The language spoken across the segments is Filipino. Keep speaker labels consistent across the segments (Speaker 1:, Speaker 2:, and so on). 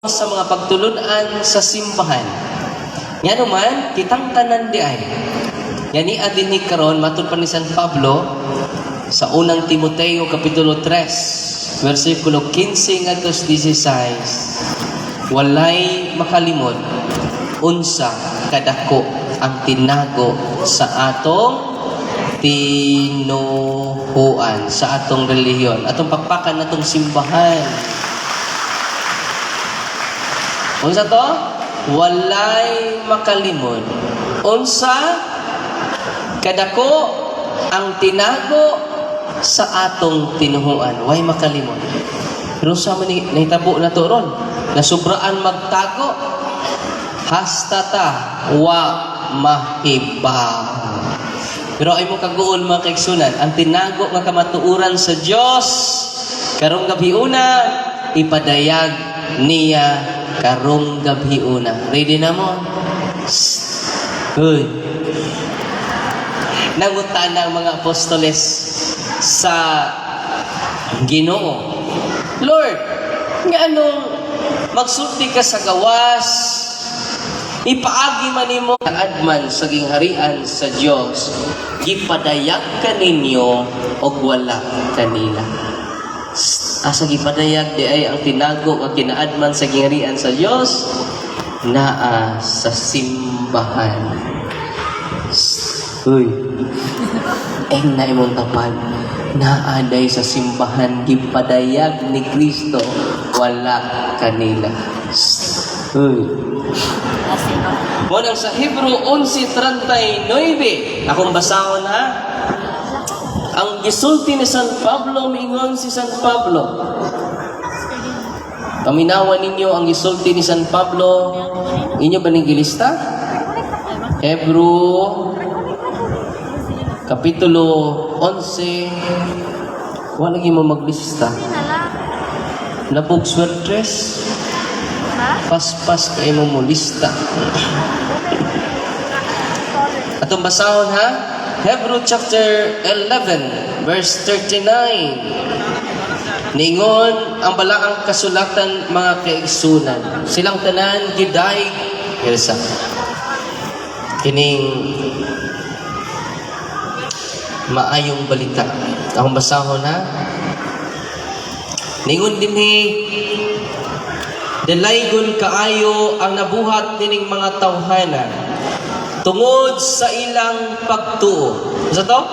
Speaker 1: sa mga pagtulunan sa simbahan. Nga naman, kitang tanan di ay. Yan ni adin ni karon matud pa ni San Pablo sa unang Timoteo kapitulo 3, versikulo 15 ngadto 16. Walay makalimot unsa kadako ang tinago sa atong tinuhuan, sa atong relihiyon, atong pakpakan natong simbahan. Unsa to? Walay makalimot unsa kadako ang tinago sa atong tinuhuan. Way makalimot. Pero sa man nahitabo na to ron, nasubraan magtago, hastata wa mahibaw. Pero ay mo kaguol mga kaigsunan, ang tinago nga kamatuuran sa Dios karong gabiuna ipadayag niya karong gabiuna. Ready na mo? Hoy. Nangutan ng mga apostoles sa Ginoo, Lord, nga anong magsulti ka sa gawas, ipaagi man nimo adman sa gingharian sa Dios, gipadayag kaninyo og wala kanila. Asa gipadayag di ay ang tinago nga kinaadman sa gingharian sa Dios naa sa simbahan. Uy, na imong tapan naaday sa simbahan gipadayag ni Kristo wala kanila. Uy. Mo nang sa Hebro 11:39, akong basahon ha. Ang gisulti ni San Pablo, mingon si San Pablo. Paminawan ninyo ang gisulti ni San Pablo. Inyo ba ning gilista? Hebro kapitulo 11. Wala lagi mo maglista. Nabog swertres. Pas-pas kayo mo lista. Atong basahon ha. Hebrew chapter 11 verse 39. Ningon ang balaang kasulatan mga kaigsunan. Silang tanan giday Elsa. Kining maayong balita. Akong basahon ha. Ningon dinhi dalaygon kaayo ang nabuhat nining mga tawhana tungod sa ilang pagtuo. Sa to?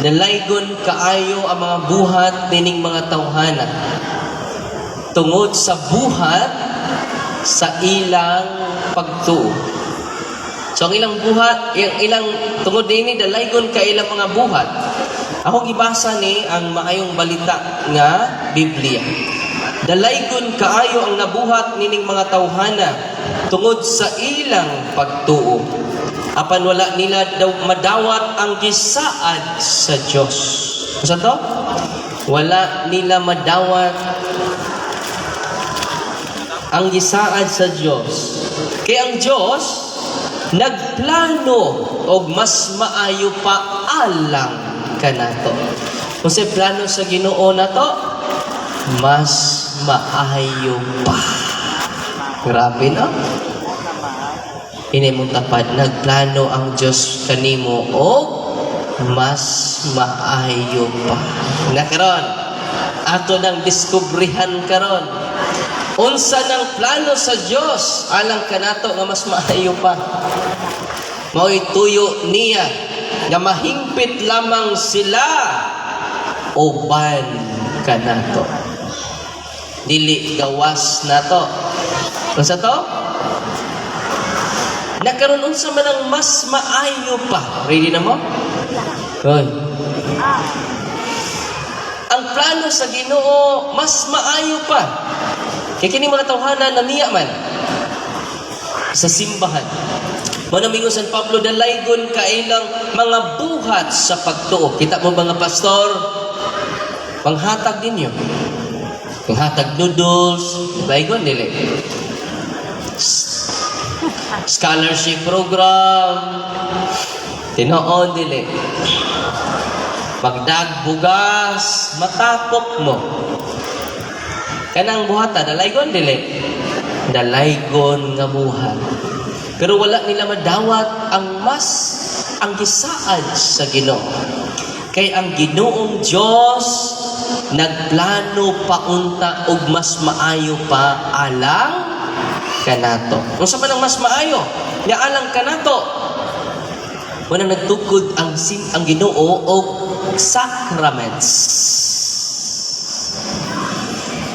Speaker 1: Dalaygon kaayo ang mga buhat nining mga tawhana tungod sa buhat sa ilang pagtuo. So ang ilang buhat, ilang tungod din dalaygon ka ilang mga buhat. Ako gibasa ni ang maayong balita nga Biblia. Dalaygon kaayo ang nabuhat nining mga tawhana tungod sa ilang pagtuo. Apan wala nila daw madawat ang gisaad sa Dios. Sa to? Wala nila madawat ang gisaad sa Dios. Kaya ang Dios nagplano og mas maayo pa alang kanato. Kasi plano sa Ginoo nato mas maayo pa. Grabe no? Ini mong tapad, nagplano ang Diyos kanimo o mas maayo pa. Na karon, ato nang diskubrihan karon. Unsa ng plano sa Diyos alang kanato nga mas maayo pa. Mao'y tuyo niya nga mahingpit lamang sila uban kanato. Dili gawas nato. Unsa to? Nagkaroon unsa man ang mas maayo pa. Ready na mo? Hoy. Ang plano sa Ginoo mas maayo pa. Kaya kini mga tawhana naniya man sa simbahan. Manamingon San Pablo dalaygon kailang mga buhat sa pagtuo. Kita mo mga pastor, panghatag ninyo. Panghatag noodles, dalaygon dili. Scholarship program, tinoon dili. Magdag bugas, matapok mo. Kanang buhata dalaygon dili. dalaygon nga buhat. Pero wala nila madawat ang gisaad sa Ginoo. Kay ang Ginoong Dios nagplano paunta og mas maayo pa alang kanato. Unsa man ang mas maayo? Nga alang kanato. Wala nagtukod ang Ginoo og sacraments.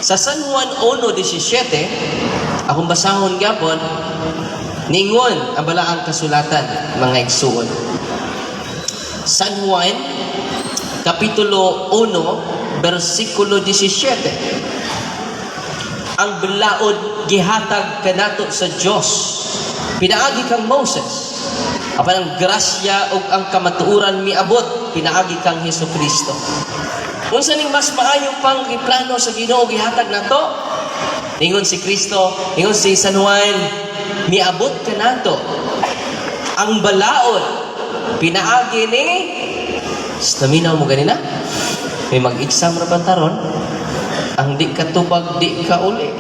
Speaker 1: Sa San Juan 1:17, akong basahon gyapon, ningon ang balaang kasulatan, mga igsuon. San Juan, Kapitulo 1, versikulo 17. Ang balaod gihatag kanato sa Dios. Pinaagi kang Moses. Apan ang grasya ug ang kamatuoran miabot pinaagi kang Hesukristo. Unsa ning mas maayo pang iplano sa Ginoo gihatag nato? Ingon si Kristo, ingon si San Juan, miabot kanato ang balaod pinaagi ni stamina mo ganina. May mag-exam ra pantaron. Ang di katubag di ka uli.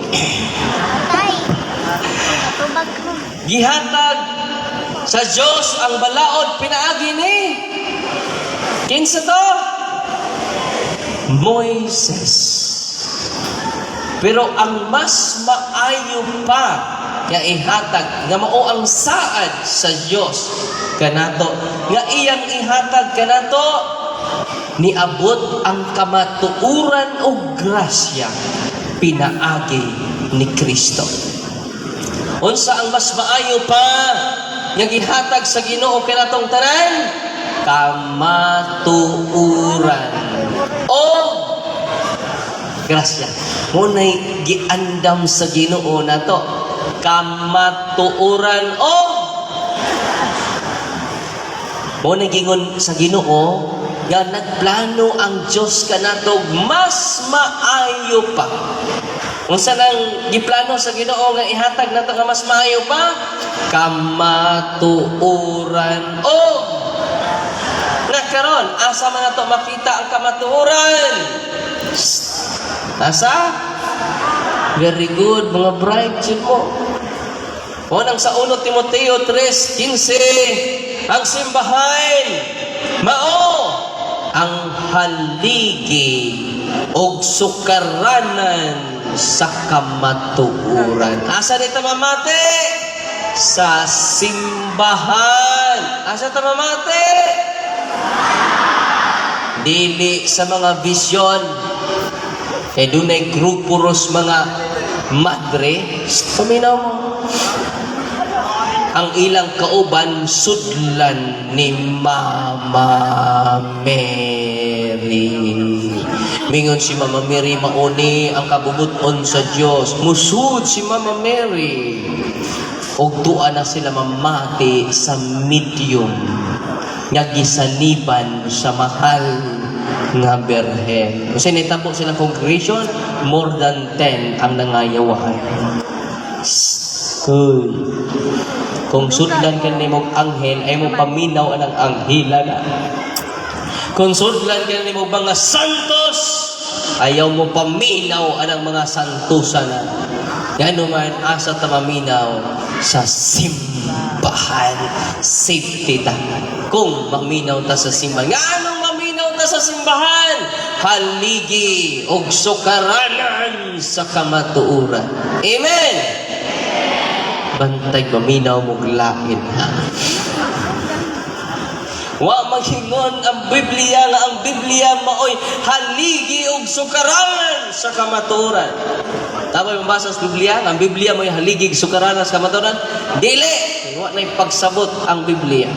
Speaker 1: Gihatag sa Diyos ang balaod pinaagi ni kinsa to? Moises. Pero ang mas maayo pa nga ihatag nga mao ang saad sa Dios kanato nga iyang ihatag kanato niabot ang kamatuoran o grasya pinaagi ni Kristo. Unsa ang mas maayo pa nga gihatag sa Ginoo kanatong tanan? Kamatuoran o grasya. Munay giandam sa Ginoo nato. Kamatuoran o munay gingon sa Ginoo nga nagplano ang Dios kanato mas maayo pa. Unsa nang giplano sa Ginoo nga ihatag nato nga mas maayo pa? Kamatuoran o karon asa man nato makita ang kamatuoran? Asa? Very good, mga bright yun mo. O nang sa 1 Timoteo 3:15, ang simbahan mao ang haligi og sukaranan sa kamatuoran. Asa dito mamate? Sa simbahan. Asa ta mamate? Dili sa mga vision. Kaya doon ay grupuros mga madre. Paminaw mo. Ang ilang kauban sudlan ni Mama Mary. Mingon si Mama Mary mauni ang kabubuton sa Dios. Musud si Mama Mary. Og tuwa na sila mamati sa medium nga gisaniban sa mahal nga berhen. Kasi nitabo sila congregation, more than 10 ang nangayawahan. Kung sudlan ka ni mong anghel, ay mo paminaw ang anghela na. Kung sudlan ka ni mong mga santos, ayaw mo paminaw ang mga santusan na. Yan naman, asa tamaminaw sa simbahan. Safety ta. Kung maminaw ta sa simbahan. Nga anong maminaw ta sa simbahan? Haligi og sukaranan sa kamatuoran. Amen! Bantay maminaw mo glain ha. Wa maghingon ang Biblia nga ang Biblia maoy haligi og sukaranan sa kamatuoran. Tama yung mabasa sa Biblia, ang Biblia mo'y haligi og sukaranan sa kamatuoran. Dili! Wa na'y pagsabot ang Biblia.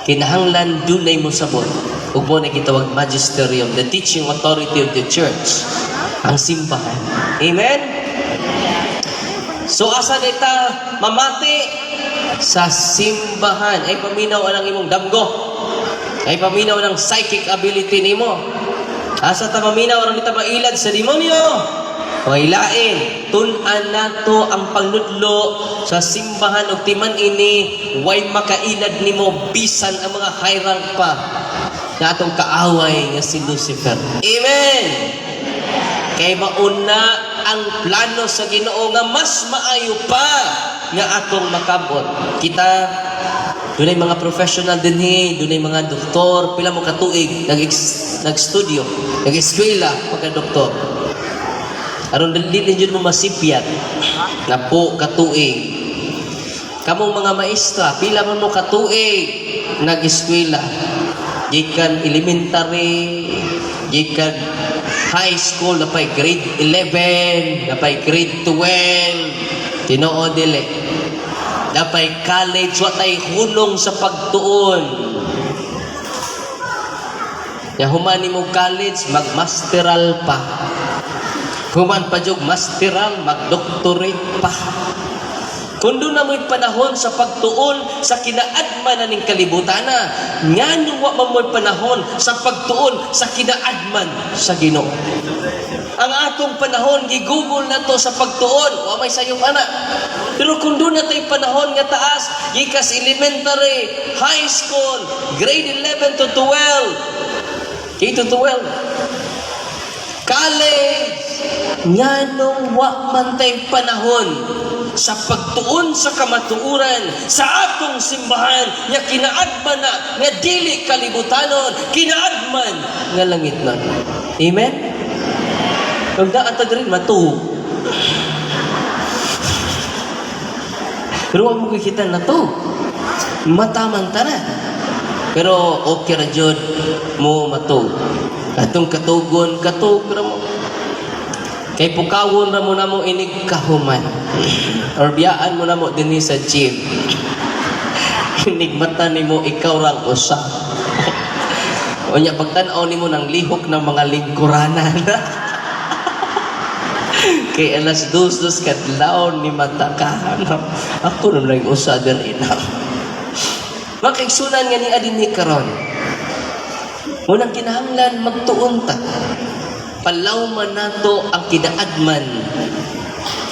Speaker 1: Kinahanglan dunay mo sabot. Ug mo na kitawag magisterium, the teaching authority of the church. Ang simbahan. Amen? So asa dita mamati sa simbahan. Ay paminaw ang imong damgo. Ay paminaw ng psychic ability nimo. Asa ta paminaw ang dita mailad sa demonyo. Wailain, tun-an nato ang pangnudlo sa simbahan ug timan ini way makailad nimo bisan ang mga high rank pa na atong kaaway nga si Lucifer. Amen. Kay mauna ang plano sa Ginoo nga mas maayo pa nga atong makabot. Kita dunay mga professional dinhi, dunay mga doktor, pila mo katuig nag-studio, nag-eskwela pagka-doktor. Aron dili jud mo masipyat na po katuig. Kamong mga maestra, pila man mo katuig nag-eskwela. Gikan elementary, gikan high school, napay grade 11, napay grade 12, Tinoo dili. Napay college, watay hulong sa pagtuon. Ya human mo college, magmasteral pa. Human pa jug masteral, magdoctorate pa. Kung doon na mo'y panahon sa pagtuon sa kinaadman na ning kalibutana, nga nung wa mo'y panahon sa pagtuon sa kinaadman sa Ginoo. Ang atong panahon, gigugol na to sa pagtuon, wa may sayong anak. Pero kung doon na tayo panahon nga taas, gikas elementary, high school, grade 11 to 12, K to 12, college, nga nung wa man tayo panahon sa pagtuon sa kamatuuran sa atong simbahan nga kinaadman na nga dili kalibutanon, kinaadman nga langit na. Amen? Kung daatag rin matuo. Pero huwag mo kikita na to. Mataman ta na. Pero okay ra jud mo matuo. Atong katugon, katug ra mo. Kay pukawon ra mo na mo inig kahuman. Or biyaan mo na mo dinhi sa gym. Inigmata ni mo ikaw rang usa. Unya pagtan-aw nimo nang lihok ng mga lingkuranan. Kay alas 2 kadlaw ni mata ka. Ako naman lang usa din ina. Makigsunan nga ni adin ni karon. Unang kinahanglan magtuon ta. Palawman nato ang kidaadman.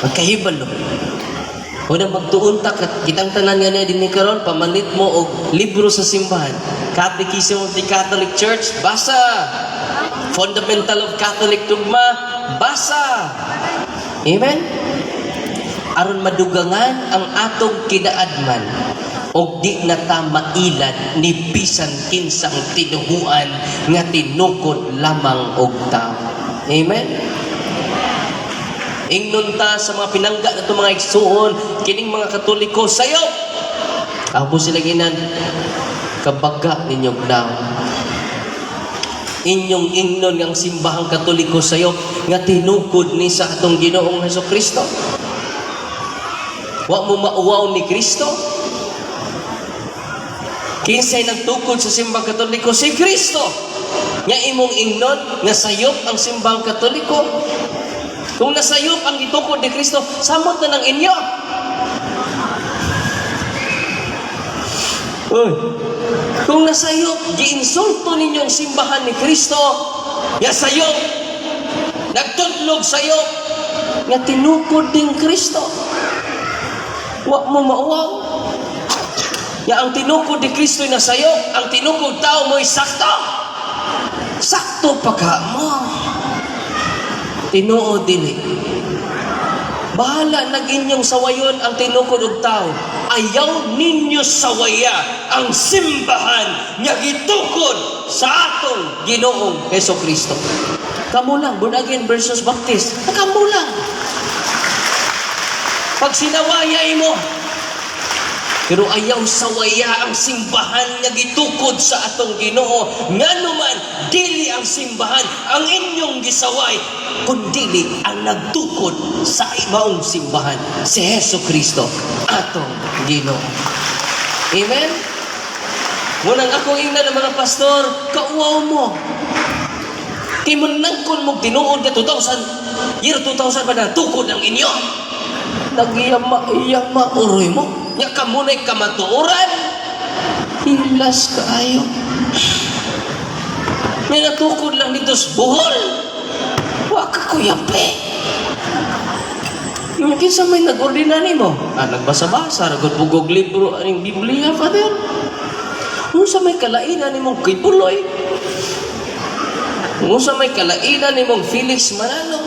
Speaker 1: Magkahibalo. Unang magtuon ta kitang tanan nga ni adin ni karon, pamanit mo og libro sa simbahan. Catechism of the Catholic Church, basa. Fundamental of Catholic Dogma, basa. Amen? Aron madugangan ang atong kidaadman og di na ta mailad ni bisan kinsang tinuhuan nga tinukod lamang og tao. Amen? Ingnon ta sa mga pinangga na itong mga igsuon, kining mga Katoliko, sayo! Ako sila ginan, kabaga ninyong daw. Inyong ingnon ang simbahang Katoliko sayo, nga tinukod ni sa atong Ginoong Hesukristo. Wa mo mauwaw ni Kristo. Kinsay nagtukod sa simbahang Katoliko? Si Kristo. Nga imong ingnon, nga sayop ang simbahang Katoliko. Kung nasayop ang gitukod ni Kristo, samot na ng inyo. Uy, kung nasayop, giinsulto ninyong simbahan ni Kristo, nga sayop, nagtudlog sayop, nga tinukod din Kristo. Wa mo mauwaw. Ya ang tinukod ni Kristo na sayop, ang tinukod tao mo'y sakto. Sakto pa ka mo. Tinuod dili. Bahala nag-inyong sawayon ang tinukod og tao. Ayaw ninyo sawaya ang simbahan nga gitukod sa atong Ginoong Hesukristo. Kamo lang, born again versus Baptist. Kamo lang. Pag sinawayay mo, pero ayaw sawaya ang simbahan nga gitukod sa atong Ginoo. Nganuman dili ang simbahan ang inyong gisaway, kundi ang nagtukod sa ibaong simbahan, si Hesukristo, atong Ginoo. Amen? Munang akong ingnan ng mga pastor, kauwaw mo. Kay manangkon mong tinuod ka 2000 pa na tukod ang inyo. Nag-iyama, uroy mo. Nya kamunay kamatuoran. Hilas kaayo. May natukod lang dito sa buhol. Waka ko yape. Yung kinsa may nag-ordinary mo. Nagbasa-basa, nagpugog libro ang Biblia, Father. Kung sa may kalainan ni mong Kipuloy. Kung sa may kalainan ni mong Felix Manalo.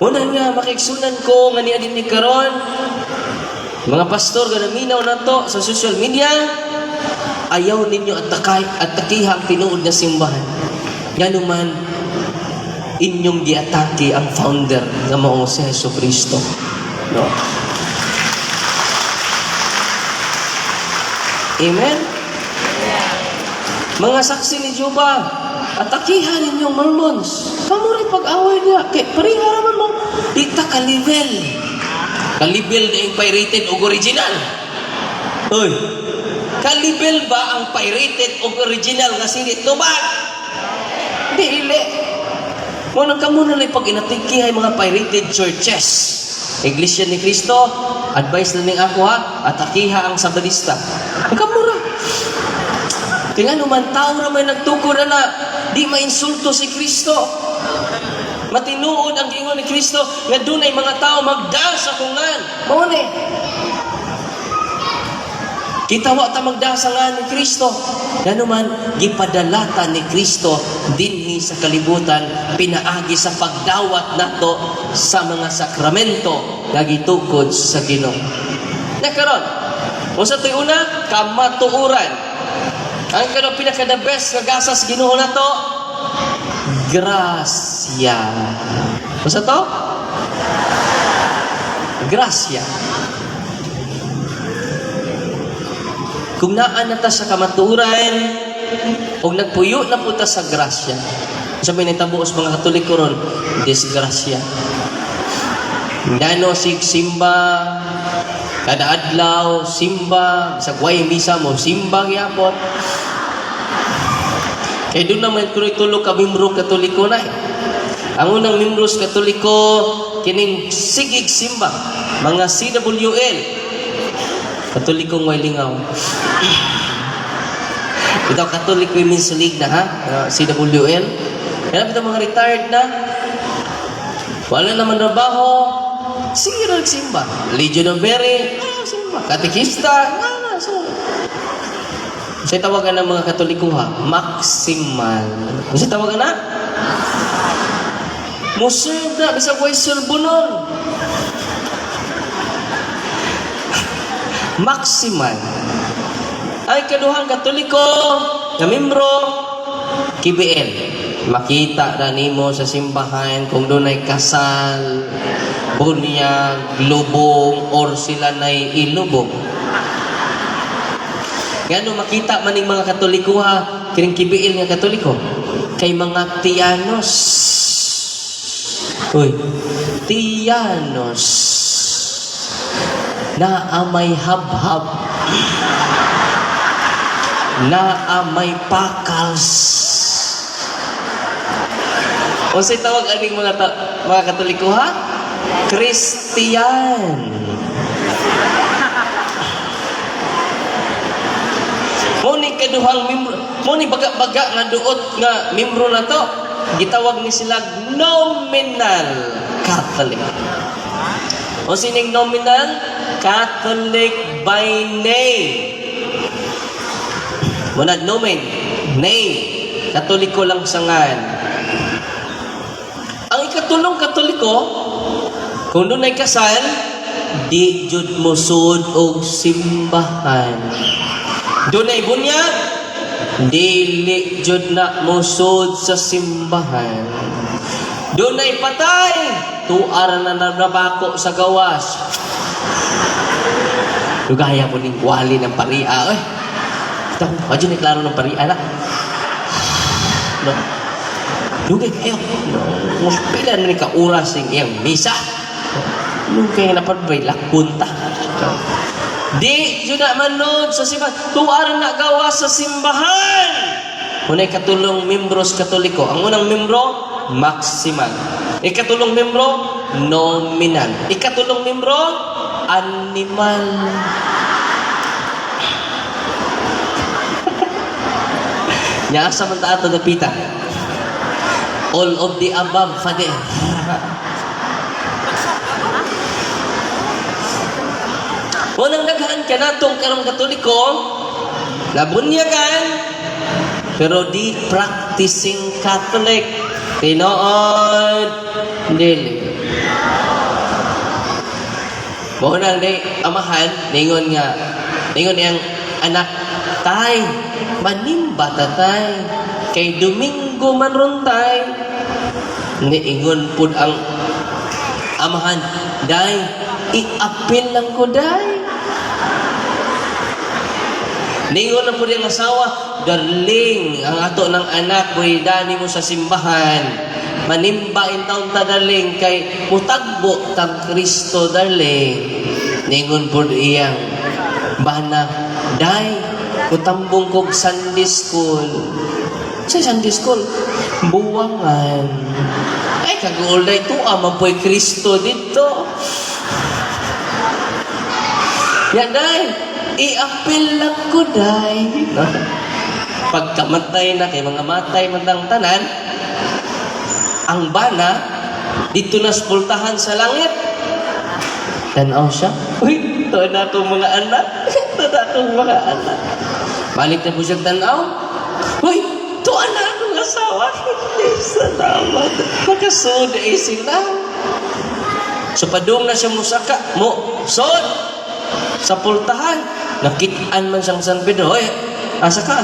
Speaker 1: Una nga, makiksunan ko nga niya din ni karon. Mga pastor, ganaminaw na to sa social media, ayaw ninyo at takihang tinuod na simbahan. Nga naman, inyong giatake ang founder nga maong si Jesucristo. No? Amen? Mga saksi ni Jehovah, atakihan ninyong Mormons. Kamu rin pag-away niya. Kaya pariharaman mo, dita ka-level. Ka-level na yung pirated o original. Uy, ka-level ba ang pirated o original nga sinit? No ba? Dili. Muna ka muna lang pag inatikihay mga pirated churches. Iglesia ni Cristo, advice na ning ako ha, atakiha ang sabadista. Kamura. Kaya naman tao na may nagtuko na di mainsulto si Kristo. Matinuod ang giingon ni Kristo nga dunay mga tao magdal sa kungan. Mao ni. Kita wa ta magdal sa ngan ni Kristo. Kaya naman gipadalata ni Kristo dinhi sa kalibutan pinaagi sa pagdawat nato sa mga sakramento nga gitukod sa Ginoo. Nakaron, usa toy una kamatuoran. Ang kanang pinaka-the best nga gasas Ginoo na to, grasya. Basta to? Grasya. Kung naan na ta sa kamaturan, o nagpuyo na po ta sa grasya, sabi na tabuos mga Katoliko ron, disgrasya. Ngano simba, kada adlaw, simba, sa guway misa mo, simba gyapon. Kaya doon naman kung itulo ka membro Katoliko na Ang unang membros Katoliko, kining sigig simba, mga CWL, Katolikong way lingaw. Ito Catholic Women's League na ha, CWL. Kaya ito mga retired na, wala naman trabaho, sige rin simba. Legion of Mary, simba. Katekista, sa tawagan ng mga Katoliko ha, maximal. Sa tawagan na? Muserve na, bisa ko ay serbonon. Maximal. Ay kaduhang Katoliko, na membro, KBL. Makita na nimo sa simbahan kung doon ay kasal, bunyag, lubong, or sila na'y ilubong. Gano makita maning mga Katoliko ha, kining kibiil nga Katoliko, kay mga Tiyanos. Uy, Tiyanos na amay habhab, na amay pakals. O say tawag aning mga Katoliko ha? Kristiyan. Muni kaduhang membro, muni baga-baga nga duot nga membro na to, gitawag ni sila nominal Catholic. O sining nominal Catholic by name. Muna nomen, name, Katoliko lang sa ngan. Ang ikatulong Katoliko, kung doon ay kasal, di jud musud og simbahan. Doon ay bunyag, dili jud na musud sa simbahan. Doon ay patay, tuar na nabako sa gawas. Lugaya po ning wali ng paria. Ito, medyo na klaro ng paria na. No. Lugay kayo. Muspila na rin ka-uras ng iyang misa. Lugay na parbay, lakunta. Di yun na manood sa simbahan. Tuwar na gawa sa simbahan. Unay katulong membros Katoliko. Ang unang membro, maximal. Ikatulong membro, nominal. Ikatulong membro, animal. Nya sa man ato dapita. All of the above, Father. Unang daghan ka na itong karong Katoliko, nabunyagan, pero di practicing Catholic. Tinood, dili. Mo nang di amahan ningon yang anak, tay manimba ta tay kay Domingo man ron tay. Niingon pud ang amahan, day i-apil lang ko day. Ningon na pud ang asawa, darling, ang ato ng anak boy dani mo sa simbahan. Manimba in taon ta darling kay mutagbo tang Kristo darling. Ningon pud iyang bana, day kutambong kog Sunday school. Sa Sunday school, buwangan. Ay, kagulday ito, mapoy Kristo dito. Yan, day, i-apil lang ko, day. No? Pagkamatay na, kay mga matay matang tanan, ang bana, dito na spultahan sa langit. Tanaw siya. Uy, ito na akong mga anak. Ito na akong mga anak. Balik na po siya tanaw. Uy, ito na akong asawa. Salamat. Makasod eh sila. So, padung na siya musaka. Sod! Sa pultahan. Nakitaan man siyang San Pedro. Hoy, asa ka?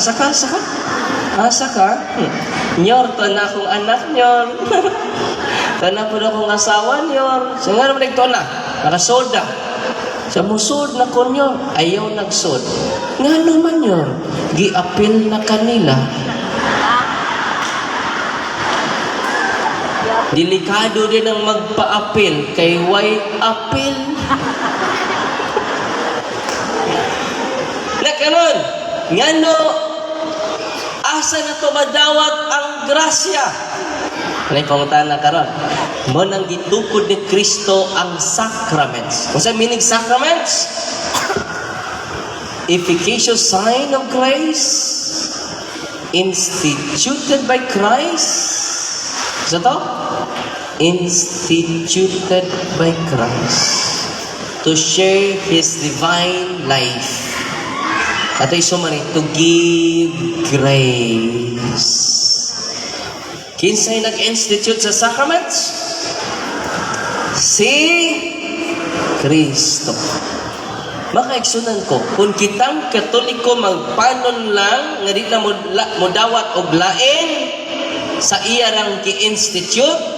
Speaker 1: Nyor, ito na akong anak, nyor. Ito na po na akong asawa, nyor. So, nga naman ito na. Nakasoda. Sa musod na ko nyor, ayaw nagsod. Nga naman nyor, giapil na kanila. Delikado din ang magpa-apil kay way apil. Na karon, ngano asa na to madawat ang grasya? Nay pangutan na karon. Mo nang gitukod ni Kristo ang sacraments. Unsa meaning sacraments? Efficacious sign of grace instituted by Christ. Is that instituted by Christ to share His divine life. At ay sumani, to give grace. Kinsay nag-institute sa sacraments? Si Kristo. Makaigsunan ko, kung kitang Katoliko magpanon lang, nga di na mo dawat og lain sa iyarang ki-institute,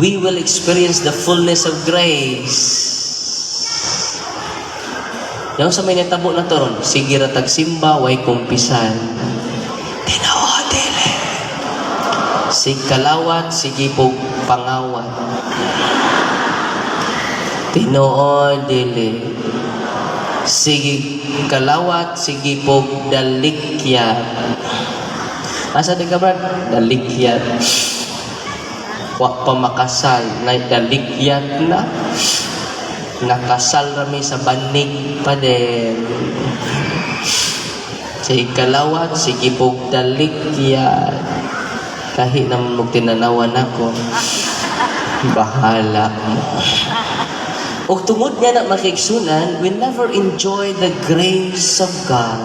Speaker 1: we will experience the fullness of grace. Yang sa may natabo na toron, sige ratag simba, way kumpisan. Tinawa, dili. Si kalawat, sige po pangawat. Tinood, dili. Sige kalawat, sige po dalikyat. Asa di ka, Brad? Dalikyat. Wak pa makasal, na dalikyat na. Nakasal rami sa banig pa din. Sige kalawat, sige po dalikyat. Kahit naman magtinanawan ako, bahala mo. O tungod niya na makiksunan, we never enjoy the grace of God.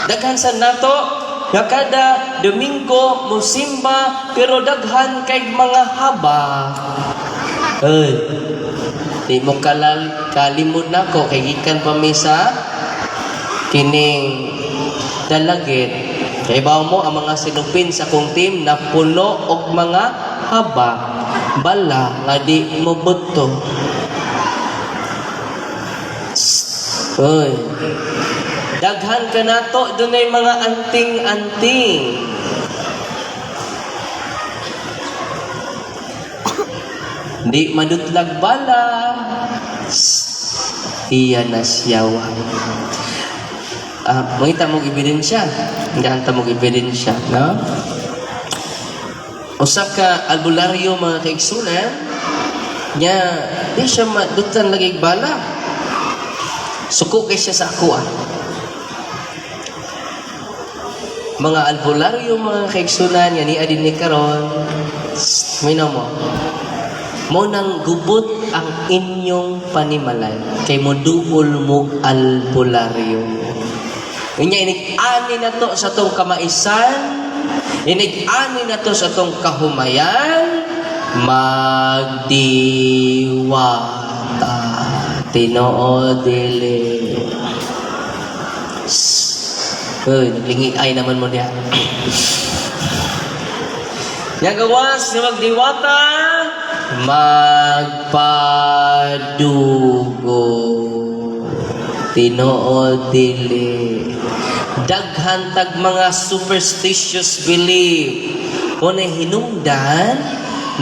Speaker 1: Daghan sa nato, nga kada Domingo, musimba, pero daghan kay mga haba. Di mo kalimod na ko, kay gikan pa misa, kining dalagit. Kaya ba mo, ang mga sinupin sa kong team na puno og mga haba, bala, nga di mo buto. Uy. Daghan ka na to, doon ay mga anting-anting. Di madutlag bala. Iya na siyawa. Mangita mong ebidensya. Hanggang mong ebidensya, no? Usa ka albularyo mga kaigsunan, nya di siya madutan lagi bala. Suko kay siya sa ako Mga albularyo mga kaigsunan, yan adin ni karon. Minaw mo nang gubot ang inyong panimalay kay mo duol mo albularyo. Unya ini ani na to sa tong kamaisan Inig-ani na to sa tong kahumayan, magdiwata. Tinoo dili. Uy, naglingi ay naman mo diyan. Nagawas na magdiwata, magpadugo. Tinoo dili. Daghan tag mga superstitious belief. Kung hinungdan,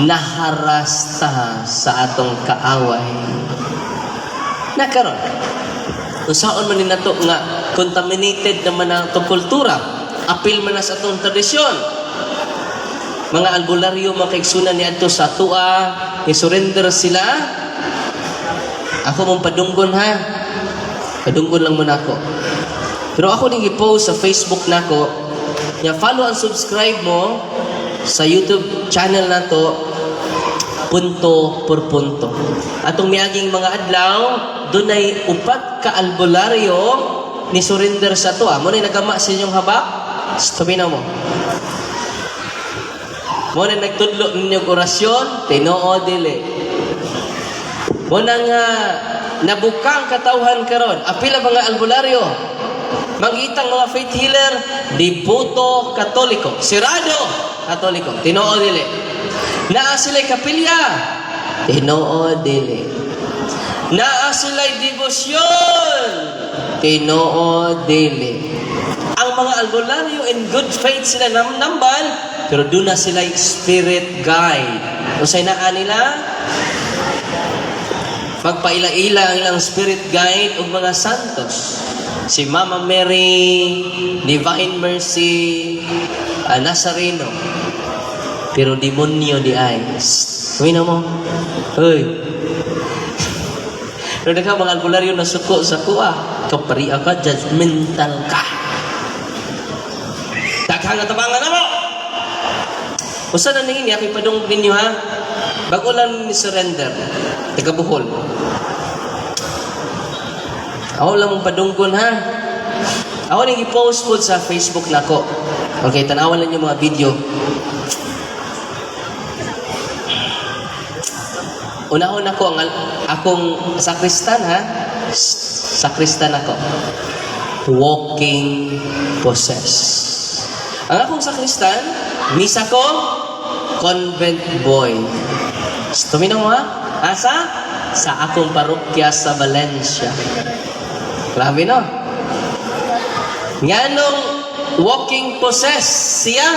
Speaker 1: naharasta sa atong kaaway. Nakaroon. Usaon man ni nato nga contaminated naman ang atong kultura. Apil man na sa atong tradisyon. Mga albularyo, mga kaigsunan ni adto sa tua, i-surrender sila. Ako mong padunggon ha. Padunggon lang muna ako. Pero ako nang i-post sa Facebook nako, ya follow and subscribe mo sa YouTube channel na to, punto por punto. Atong miaging mga adlaw, dunay upat ka albularyo ni surrender sa to. Mo ni nagama sa inyong haba? Sabi na mo. Mo na nagtudlo ninyong orasyon, tinoo dili. Mo na nga nabukang katawhan karon, apila mga albularyo. Mangitang mga faith healer, Dibuto Katoliko, Sirado Katoliko, tinoo dili. Naa sila'y kapilya, tinoo dili. Naa sila'y debosyon, tinoo dili. Ang mga albularyo in good faith sila nambal, pero doon na sila'y spirit guide. Usay na nila, magpaila-ila ang ilang spirit guide o mga santos. Si Mama Mary, Divine Mercy, Nazareno. Pero demonyo di ay. Uy na mo. Uy. Pero ka mga albularyo na suko sa kuha. Kapariya ka, judgmental ka. Daghang nga tabangan na mo. Usa na ningin, ako'y padung ninyo ha. Bago lang ni surrender. Tagabuhol. Ako lang mong padungkon ha. Ako nang i-post po sa Facebook na ko. Okay, tanawan lang yung mga video. Una-una ako, akong sakristan ha. Sakristan ako. Walking possessed. Ang akong sakristan, misa ko, convent boy. Tumino mo ha? Asa? Sa akong parokya sa Valencia. Grabe no? Nganong walking possessed siya.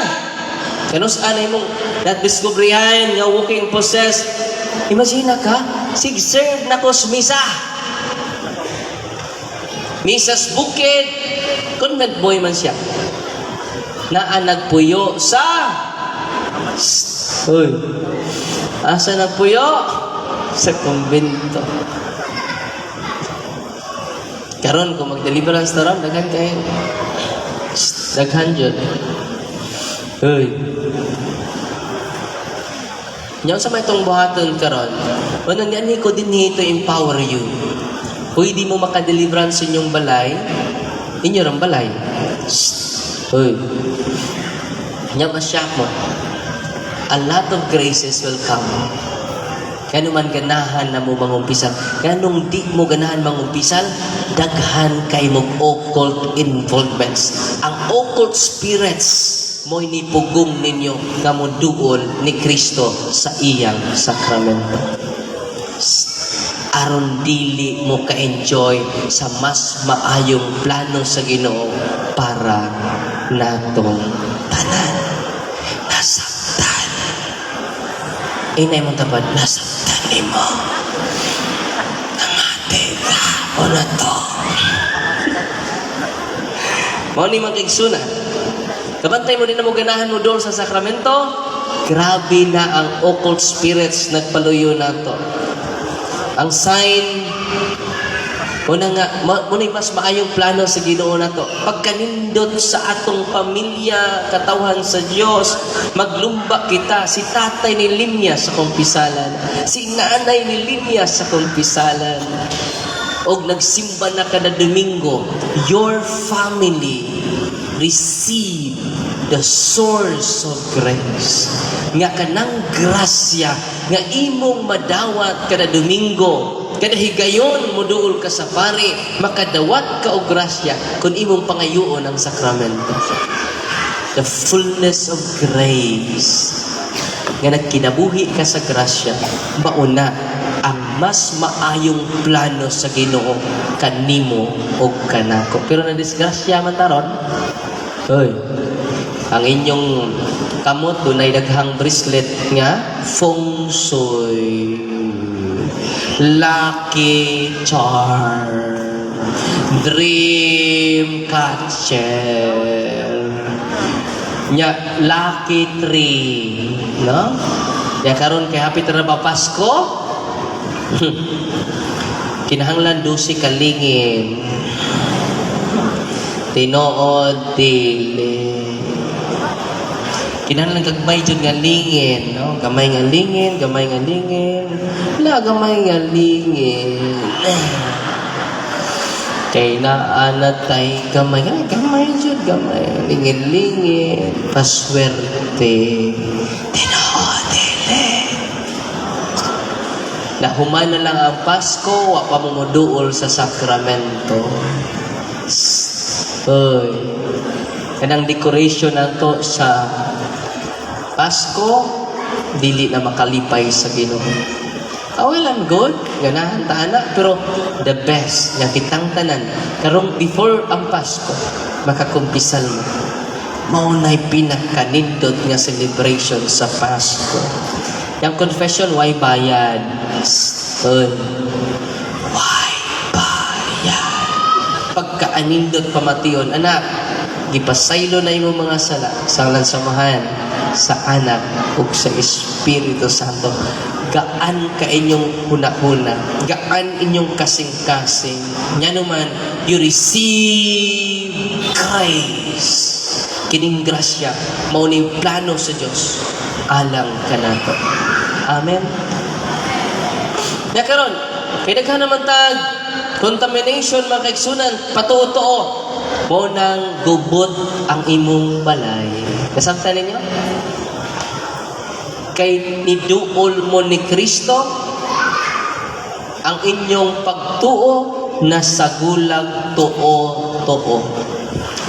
Speaker 1: Kanus anay mong natdiskubrihan nga walking possessed. Imagine ka, sig-serve na ko sa misa. Misas bukid. Convent boy man siya. Na nagpuyo sa Uy. Asa nagpuyo? Sa kumbento. Karon kung mag-deliverance na ron, daghan kayo. Daghan dyan. Uy. Ngayon sa may itong buhaton karon, wanang yan ko din to empower you. Kung hindi mo makadeliverance sa inyong balay, inyo rin balay. Uy. Ngayon masyak mo. A lot of graces will come. Kano man ganahan na mo mangumpisal. Kanong di mo ganahan mangumpisal, daghan kay mong occult involvements. Ang occult spirits mo inipugong ninyo nga mo duol ni Kristo sa iyang sakramento. Aron dili mo ka-enjoy sa mas maayong plano sa Ginoo para natong tanan. Nasaktan. Inay mong tapat, nasaktan mo. Namate ka o na to. Mao ni magkaigsunan. Kabantay mo din na mo ganahan mo doon sa sakramento, grabe na ang occult spirits nagpaluyo na to. Ang sign, muna mas maayong plano sa Ginoo na to. Pagkanindot sa atong pamilya, katawhan sa Diyos, maglumba kita. Si tatay ni Linya sa kumpisalan. Si nanay ni Linya sa kumpisalan. O nagsimba na kada Domingo, your family receive the source of grace. Nga kanang grasya nga imong madawat kada Domingo, kada higayon mo duol ka sa pare, makadawat ka og grasya kung imong pangayoon ang sakramento. The fullness of grace. Nga nagkinabuhi ka sa grasya, mauna ang mas maayong plano sa Ginoo kanimo o kanako. Pero na disgrasya man taron, hoy, ang inyong kamot dunay daghang bracelet nga feng shui, lucky charm, dream catcher, nya lucky tree, no? Ya karon kay happy ra ba Pasko? Kinahanglan 12 kalingin. Tinuod dili. Kinahanglan gagmay jud nga lingin, no? Gamay nga lingin, gamay nga lingin. La gamay nga lingin. Kay naanatay gamay, gamay jud gamay. Lingin-lingin, paswerte. Tinuod dili. Nahuman na lang ang Pasko, wa pa mumuduol sa sakramento. Hoy, kanang decoration na to sa Pasko, dili na makalipay sa Ginoo. Well and good, ganahan taana, pero the best, nga kitang tanan, karong before ang Pasko, makakumpisal mo. Maunay pinakanindot nga celebration sa Pasko. Yang confession, why bayad? Why bayad? Pagkaanindot pamation, anak, gipasaylo na imong mga sala sa lansamahan sa anak ug sa Espiritu Santo. Gaan ka inyong hunahuna, gaan inyong kasing-kasing. Nya naman, you receive grace. Kining grasya, mao ni plano sa Dios alang kanato. Amen. Ya karon, kay daghan naman tag contamination makaigsunan patuo-tuo. Mo nang gubot ang imong balay. Kasabtan ninyo? Kay niduol mo ni Kristo ang inyong pagtuo na sagulag tuo.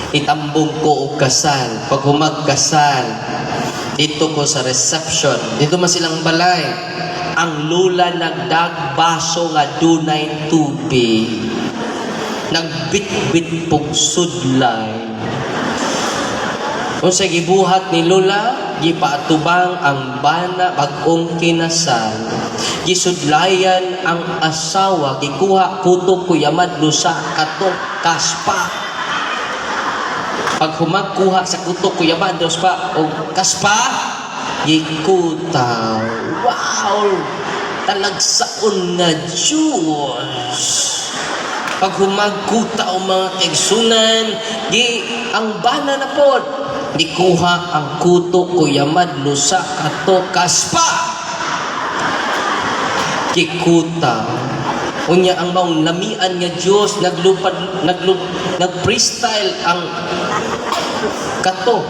Speaker 1: Itambong ko og kasal, pag humagkasal, dito ko sa reception, dito man silang balay, ang lula nagdagbaso nga dunay tubig, nagbitbit pog sudlay. Kung sa gibuhat ni lula, gipaatubang ang bana bagong kinasal, gisudlayan ang asawa, gikuha kuto kuyamad lusa katong kaspa. Pag humagkuha sa kuto kuyamad lusa o kaspa, gikutaw. Wow! Talagsaon nga Diyos. Pag humagkuta o mga kaigsunan, ang bana na po, dikuha ang kuto kuyamad lusa kato kaspa. Kikuta. Unya ang maong lamian nga Diyos, nag-freestyle ang kato.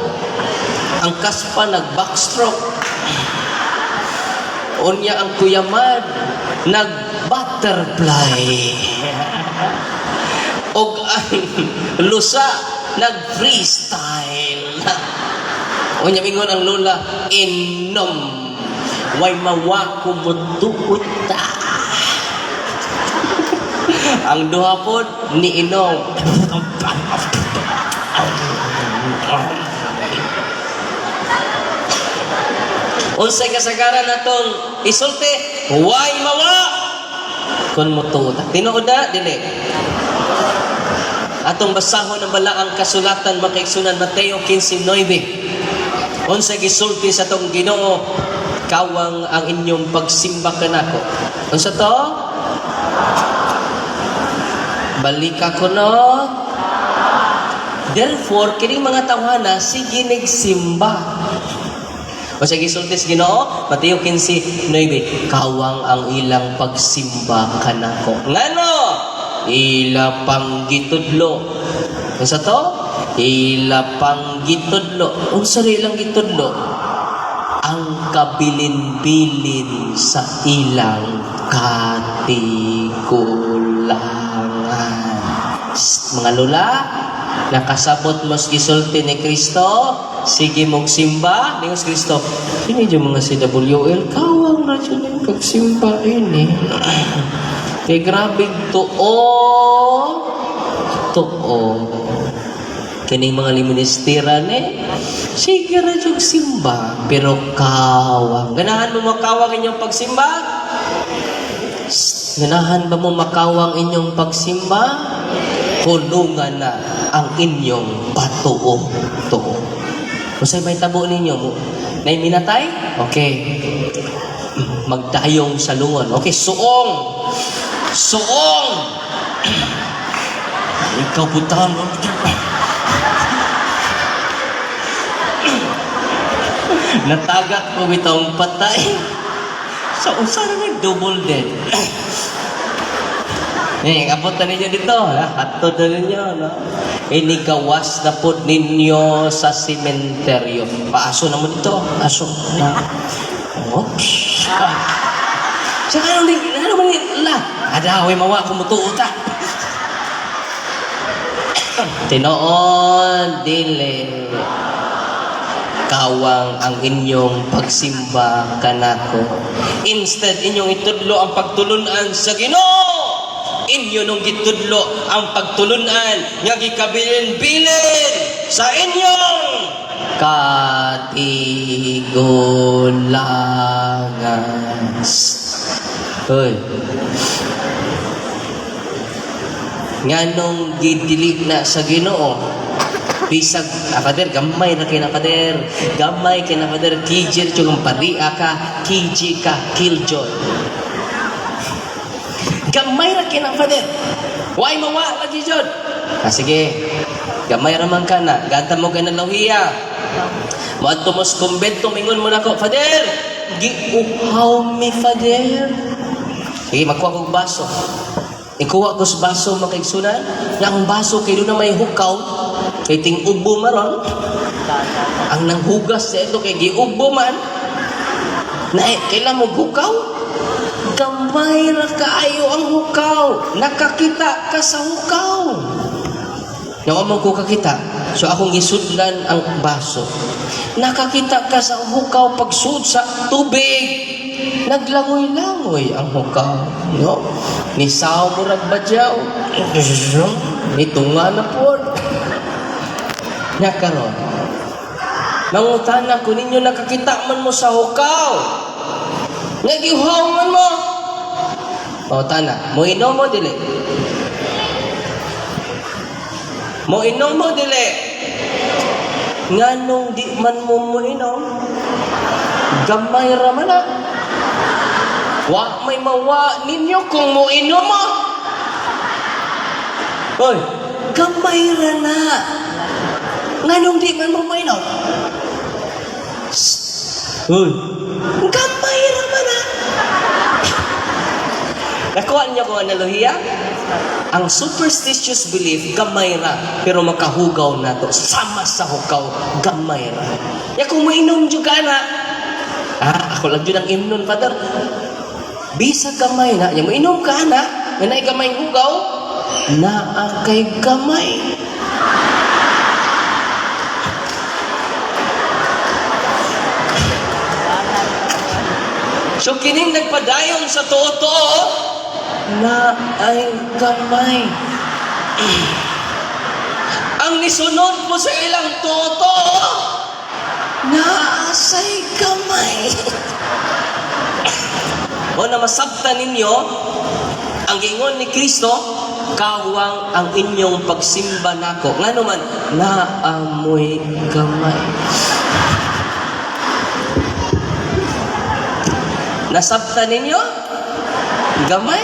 Speaker 1: Ang kaspa nag-backstroke. Unya ang kuyamad nag-butterfly. Og ang lusa nag-freestyle. Unya mingon ang lola, inom. Way mawako mo tuuta. Ang duha pod ni inom. Unsay kasagaran natong isulti? Way mawa. Kun mo tuod. Tinuod na dili. Atong basahon ang balaang kasulatan makaigsunan Mateo 15:9. Unsay gisulti sa tong Ginoo? Kawang ang inyong pagsimba kanako. Unsa to? Balika ko no. Therefore, kining mga tawhana sige nagsimba. O sa gisulti sa Ginoo, Mateo 15:9, kawang ang ilang pagsimba kanako. Ngano? Ila pang gitudlo. Sa to? ila pang gitudlo. Unsa ilang gitudlo? Ang kabilin-bilin sa ilang katigulangan. Mga lula, nakasabot mo gisulti ni Kristo, sige mong simba, ni Kristo. Ini yung mga CWL, kawang na dyan yung kagsimba ini. Kaya grabe too. Kining mga liministira sige na yung simba, pero kawang. Ganahan mo makawang inyong pagsimba? Ganahan ba mo makawang inyong pagsimba? Hulungan na ang inyong patuo. Masay may tabo ninyo mo. Nay minatay? Okay. Magdayong sa lungon. Okay, suong. Ikaw butang. Natagak ko itong patay. Sa usara double dead. Abot na ninyo dito. Hatod na ninyo. No? Inigawas na po ninyo sa sementeryo. Paaso naman ito. Aso. Oops. Saka ano man yun? Adaway mawa kumutuota. Tinoon, dili. Kawang ang inyong pagsimba kanako. Instead, inyong itudlo ang pagtulunan sa Ginoo. Inyo nung gitudlo ang pagtulunan nga gikabilin-bilin sa inyong katigulangan. Hoy. Nganong gidili na sa Ginoo? Bisag, Father, gamay na kay na Father. Gamay kay na Father. Kijir, tsukong paria ka. Kiji ka, killjoy. Gamay na kay na Father. Why mawa lagi jod? Sige. Gamay raman ka na. Ganta mo kay na lawiya. Maadto mo sa kumbento, mingon mo na ko, Father, giuhaw mi, Father. Sige, magkuha kong baso. Ikuha ko sa baso makigsunan. Ang baso kayo na may hukaw. Kay ting ubo maron. Ang nanghugas sa ito kay giubo man. Na kailan mo hukaw? Gamay ra kaayo ang hukaw. Nakakita ka sa hukaw. Naman ko kakita. So akong gisudlan ang baso. Nakakita ka sa hukaw pagsud sa tubig. Naglangoy-langoy ang hukaw. No? Nisaw mo ragbadyaw. Nitunga na po. Nakaroon. Nangutana ko ninyo nakakita man mo sa hukaw. Nagihaw man mo. O, tana. Mo inom mo, dili. Mo inom mo, dili. Nganong di man mo inom? Gamay raman na. Wa may mawa ninyo kung mo inom mo. Hoy, gamay ra na. Nganong di man mo inom? Hoy, gamay raman na. Nakuha niyo kung analohiya? Ang superstitious belief, gamay ra. Pero makahugaw na to. Sama sa hugaw, gamay ra. Ya kung mainom juga na. Ako lang yun ang imnon, Father. Bisa gamay na. Ya mainom ka na. Yan ay gamay hugaw. Naa kay gamay. So kining nagpadayon sa totoo na ay gamay. Ang nisunod mo sa ilang toto na asay gamay. O na masabta ninyo ang gingon ni Kristo, kawang ang inyong pagsimba nako. Nga naman, naamoy gamay. Nasabta ninyo? Gamay?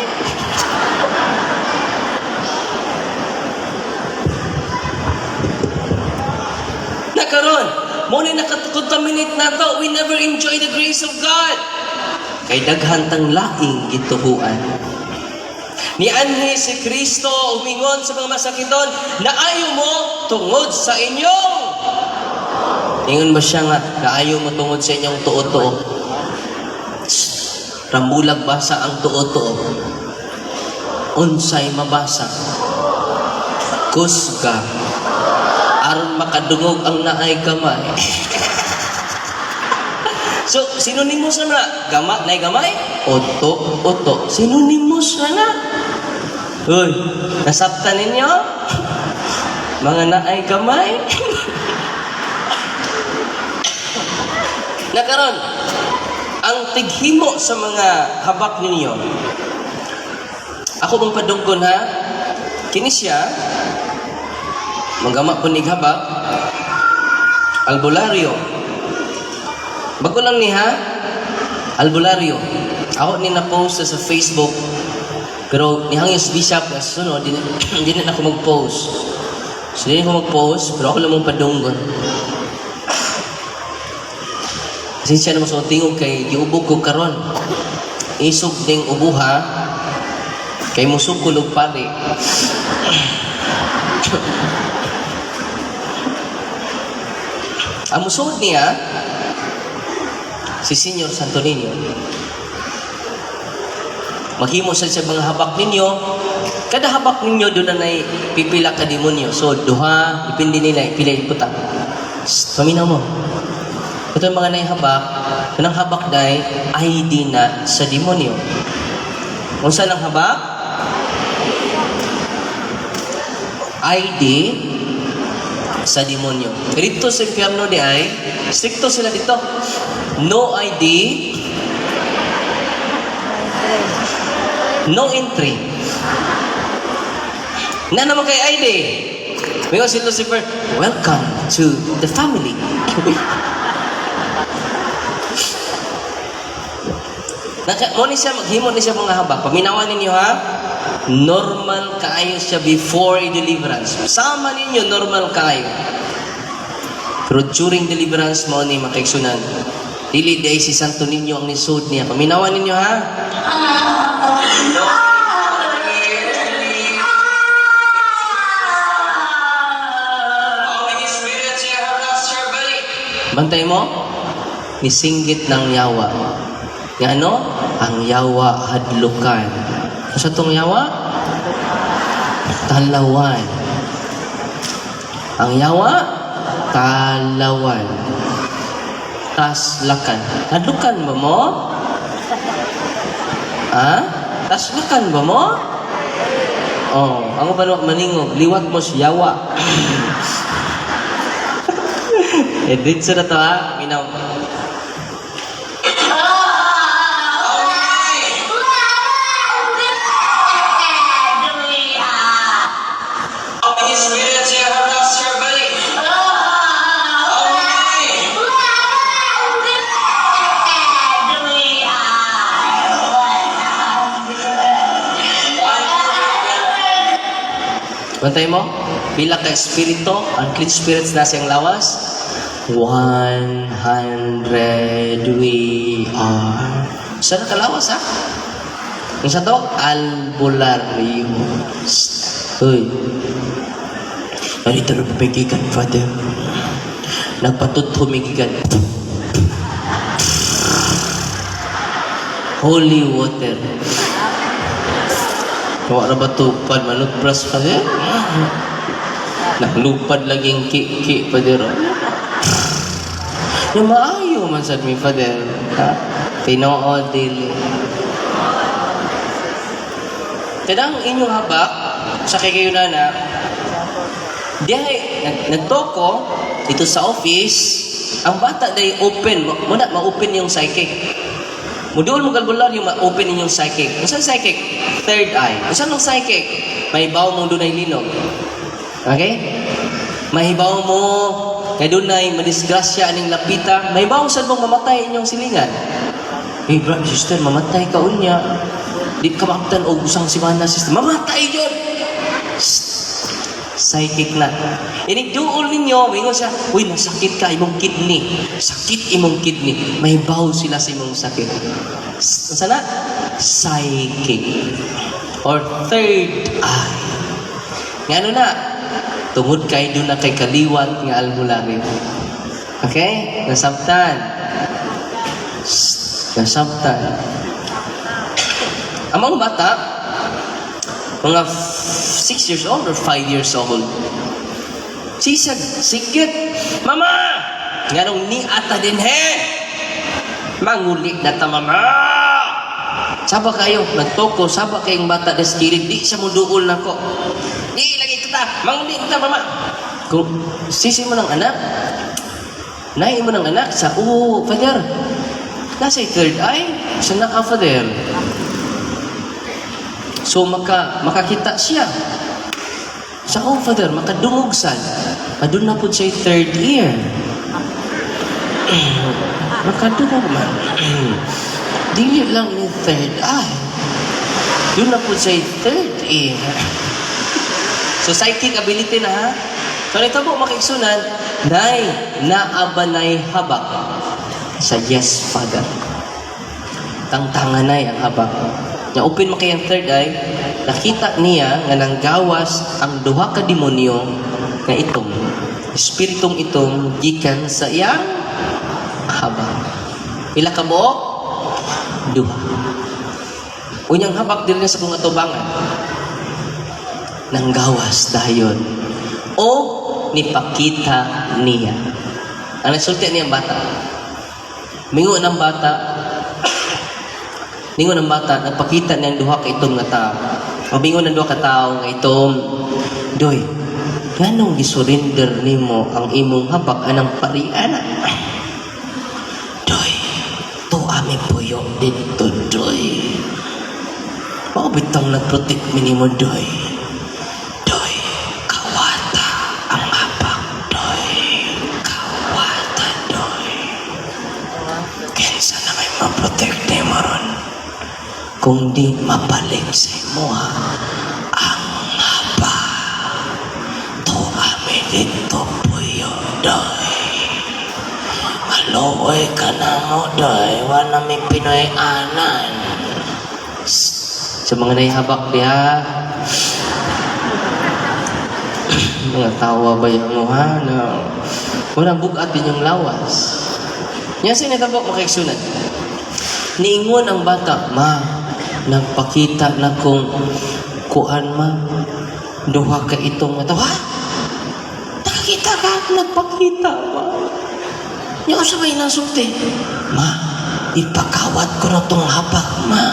Speaker 1: Nakaroon, muna nakakontaminate na to. We never enjoy the grace of God. Kay daghantang laing gituhuan. Ni anhi si Kristo umingon sa mga masakiton na ayaw mo tungod sa inyong. Ingon ba siya nga na ayaw mo tungod sa inyong tuo-tuo? Rambulag basa ang tuo-tuo. Unsay mabasa? Kusga. Aron makadungog ang naay gamay. So, sinonimos na na. Nay gamay? Oto, oto. Sinonimos na na. Uy, nasabtan ninyo? Mga naay gamay? Nakaroon, ang tighimo sa mga habak ninyo. Ako mong padunggon ha. Kini siya, manggama po habak, albularyo. Bago lang niha, albularyo. Ako ni na-post sa Facebook, pero nihang yung bishop na sunod, hindi na ako mag-post. So, hindi ako mag-post, pero ako lang mong padunggon. Kasi siya naman sa tingog kay giubog ko karon. Isog ding ubuha, kay musukol og pare. Ang musuod niya, si Senyor Santo Niño. Maghimo sa mga habak ninyo. Kada habak ninyo doon na pipila ka demonyo. So, duha, dipindi nila, pila iputa. Paminaw mo. Ito yung mga naihabak, kanang habak dahil ID na sa demonyo. Kung saan ang habak? ID sa demonyo. Dito sa impyerno di ay, stricto sila dito. No ID, no entry. Na naman kay ID. Because si Lucifer, welcome to the family. Mo ni siya, maghimo ni siya mga habak. Paminawan ninyo ha, normal kaayo siya before deliverance. Sama ninyo, normal kaayo. Pero during deliverance mo ni makaigsunan. Dili day si Santo Niño ang nisod niya. Paminawan ninyo ha. Bantay mo, nisinggit ng yawa. Nga ano? Ang yawa hadlukan. Sa itong yawa? Talawan. Ang yawa? Talawan. Taslakan. Hadlukan ba mo? Ha? Taslakan ba mo? Oh, ang ba maningog? Liwat mo si yawa. Dito na to ha. Minaw. Bantay mo? Bila ka espiritu, unclean spirits na siyang lawas. 100 we are. Saan nakalawas ha? Ang sa to? Albularyo. Uy. Narito na papigigan, Father. Nagpatutumigigan. Holy water. Kawa na ba tupad? Manutbras pa siya? Naglupad laging ki-ki, Father. Yung maayo man sa mi, Father. Tinood dili. Kadang inyong habak, sa kayo na dihay, nagtoko, dito sa office, ang bata dahi open, muna ma-open yung psychic. Muduol mo galbular yung ma-open yung psychic. Isang psychic? Third eye. Isang ng psychic? Mahibaw mo doon ay linog. Okay? Mahibaw mo, kaya doon ay madisgrasya aning lapita. Mahibaw saan mong mamatay inyong silingan. Eh, brother, sister, mamatay ka unya. Di ka makaptan o usang simana, sister. Mamatay yun! Psychic na. Inigduol ninyo, mingon siya, uy, nasakit ka, imong kidney. Sakit imong kidney. Mahibaw sila sa imong sakit. Sana? Psychic. or third eye. Ngano na? Tungod kay doon na kay kaliwat nga albularyo. Okay? Nasabtan. Nasabtan. Among bata, mga 6 years old or 5 years old, sisag, sikit, Mama! Nganong ni ata din he! Mangulik na ta, Mama! Saba kayo, nagtoko, saba kayong bata na skirit, di sa muduol na ko. Di, lagi kita, mangulik kita, Mama! Kung sisi mo ng anak, nai mo ng anak, sa Father, nasa third eye, sa naka, Father. So, makakita siya. Sa Father, makadungugsan. Adun na po siya third ear. Makadungog man. Dili lang yung third eye. Doon na po siya third ear. So, psychic ability na ha. So, ito po makiksunan, nay, naabanay habak sa yes, Father. Tangtanganay ang habak. Na-open mo kayang third eye, nakita niya nga nanggawas ang duha ka demonyo nga itong espiritong itong gikan sa iyang habak. Ila ka buok? Duha. Unyang habak din sa kung atubangan. Nanggawas dayon. O nipakita niya. Ang nasulti niyang bata. Mingo ng bata, ningon ng bata, nagpakita niyang duha ka itong nga tao. Ang bingon ng duha ka tao nga itong, Doy, ganong gisurrender nimo ang imong habak anang pariana? Doy, to ami puyong dito, Doy. Maubitang nagprotect minimo, Doy. Doy, kawata ang habak, Doy. Kawata, Doy. Kensa na may maprotect nimo ron. Kung di mabalik sa imo ang haba, to ami dito puyo, Doy. Maluoy ka na mo, Doy. Wala may Pinoy anan. Sa mga naihabak diha, mga tawa ba yung mo ha? No. Walang bugat din yung lawas. Yan sinatabok makiksunat. Niingon ang bata, Ma, nagpakita na kung kuan ma, duha ka itong mata. Ha? Nakakita ka, nagpakita ma. Yung sabay ng sulti, Ma, ipakawat ko na itong habak, Ma.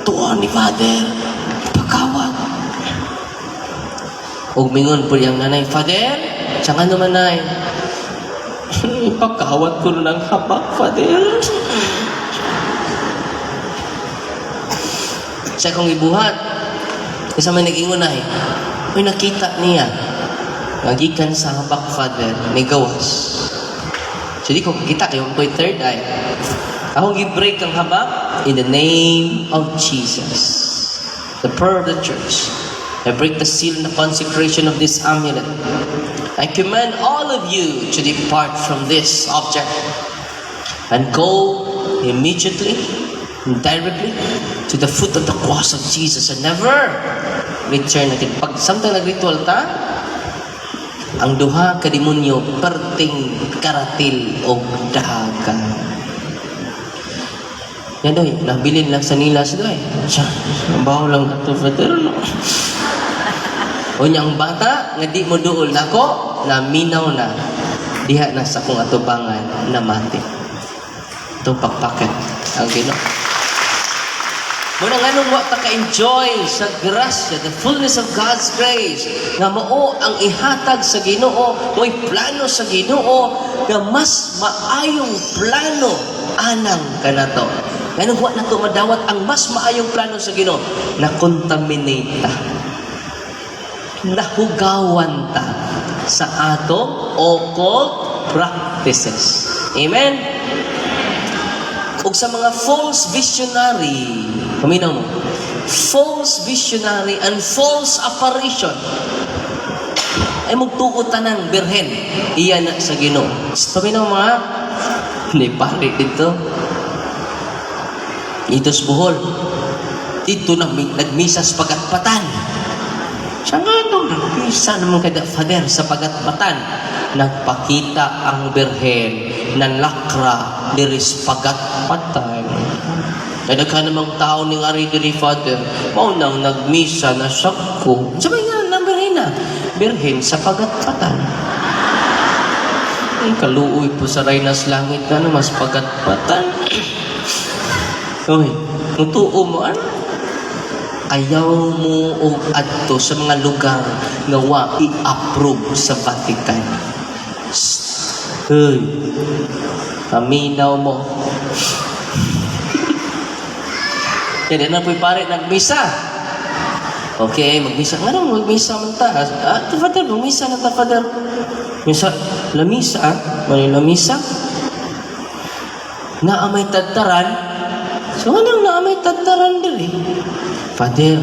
Speaker 1: Tuwa ni Father, ipakawat. Ug mingon po yung nanay, Father, saan naman nanay? Ipakawat ko na ng habak, Father. Sa akong ibuhat, kasi may nag-ingon na may nakita niya, magikan sa habak, Father, may gawas. So di ko kita kayo ko'y third eye. Akong i-break ang habak in the name of Jesus. The prayer of the church. I break the seal and the consecration of this amulet. I command all of you to depart from this object and go immediately and directly to the foot of the cross of Jesus and never return again. Pag samtang nag-ritual ta, ang duha ka demonyo perting karatil o dahagan. Yan doy, nabilin lang sa nilas doy. Siya, mabaho lang ito, Father, no? O niyang bata, nga di mo dool nako, na minaw na, diha na sa kong atubangan na mati. Ito pakpakat ang Ginoo. Muna nga nung wata ka-enjoy sa grasya, the fullness of God's grace, nga mao ang ihatag sa Ginoo, mo'y plano sa Ginoo, nga mas maayong plano anang kanato. Nga nung wata na ito madawat ang mas maayong plano sa Ginoo, na contaminate ta. Nahugawan ta sa atong occult practices. Amen? O sa mga false visionary, paminaw mo, false visionary and false apparition, ay magtuutan ng birhen, iyan na sa Ginoo. Paminaw mga, hindi pari dito. Itos buhol. dito na nagmisa sa pagatpatan. Siya nga daw nagmisa naman kada Father sa pagatpatan. Nagpakita ang Birhen na lakra diri sa pagatpatan. Kaya ka namang tao ni Ari diri Father, mao nang nagmisa na sakko. Sabay nga ng Birhen sa pagatpatan. Ay, kaluoy po sa Raynas Langit na mas pagatpatan. Uy, nutuo mo ano? Ayaw mo og adto sa mga lugar nga wa i-approve sa Vatican. Hey, paminaw mo. Yan na po'y pare nagmisa. Okay, magmisa. Nga magmisa man ta. Father, magmisa na ta, Father. Misa, lamisa, mali lamisa. Naamay tadtaran. So, anong naamay tadtaran dili? Father,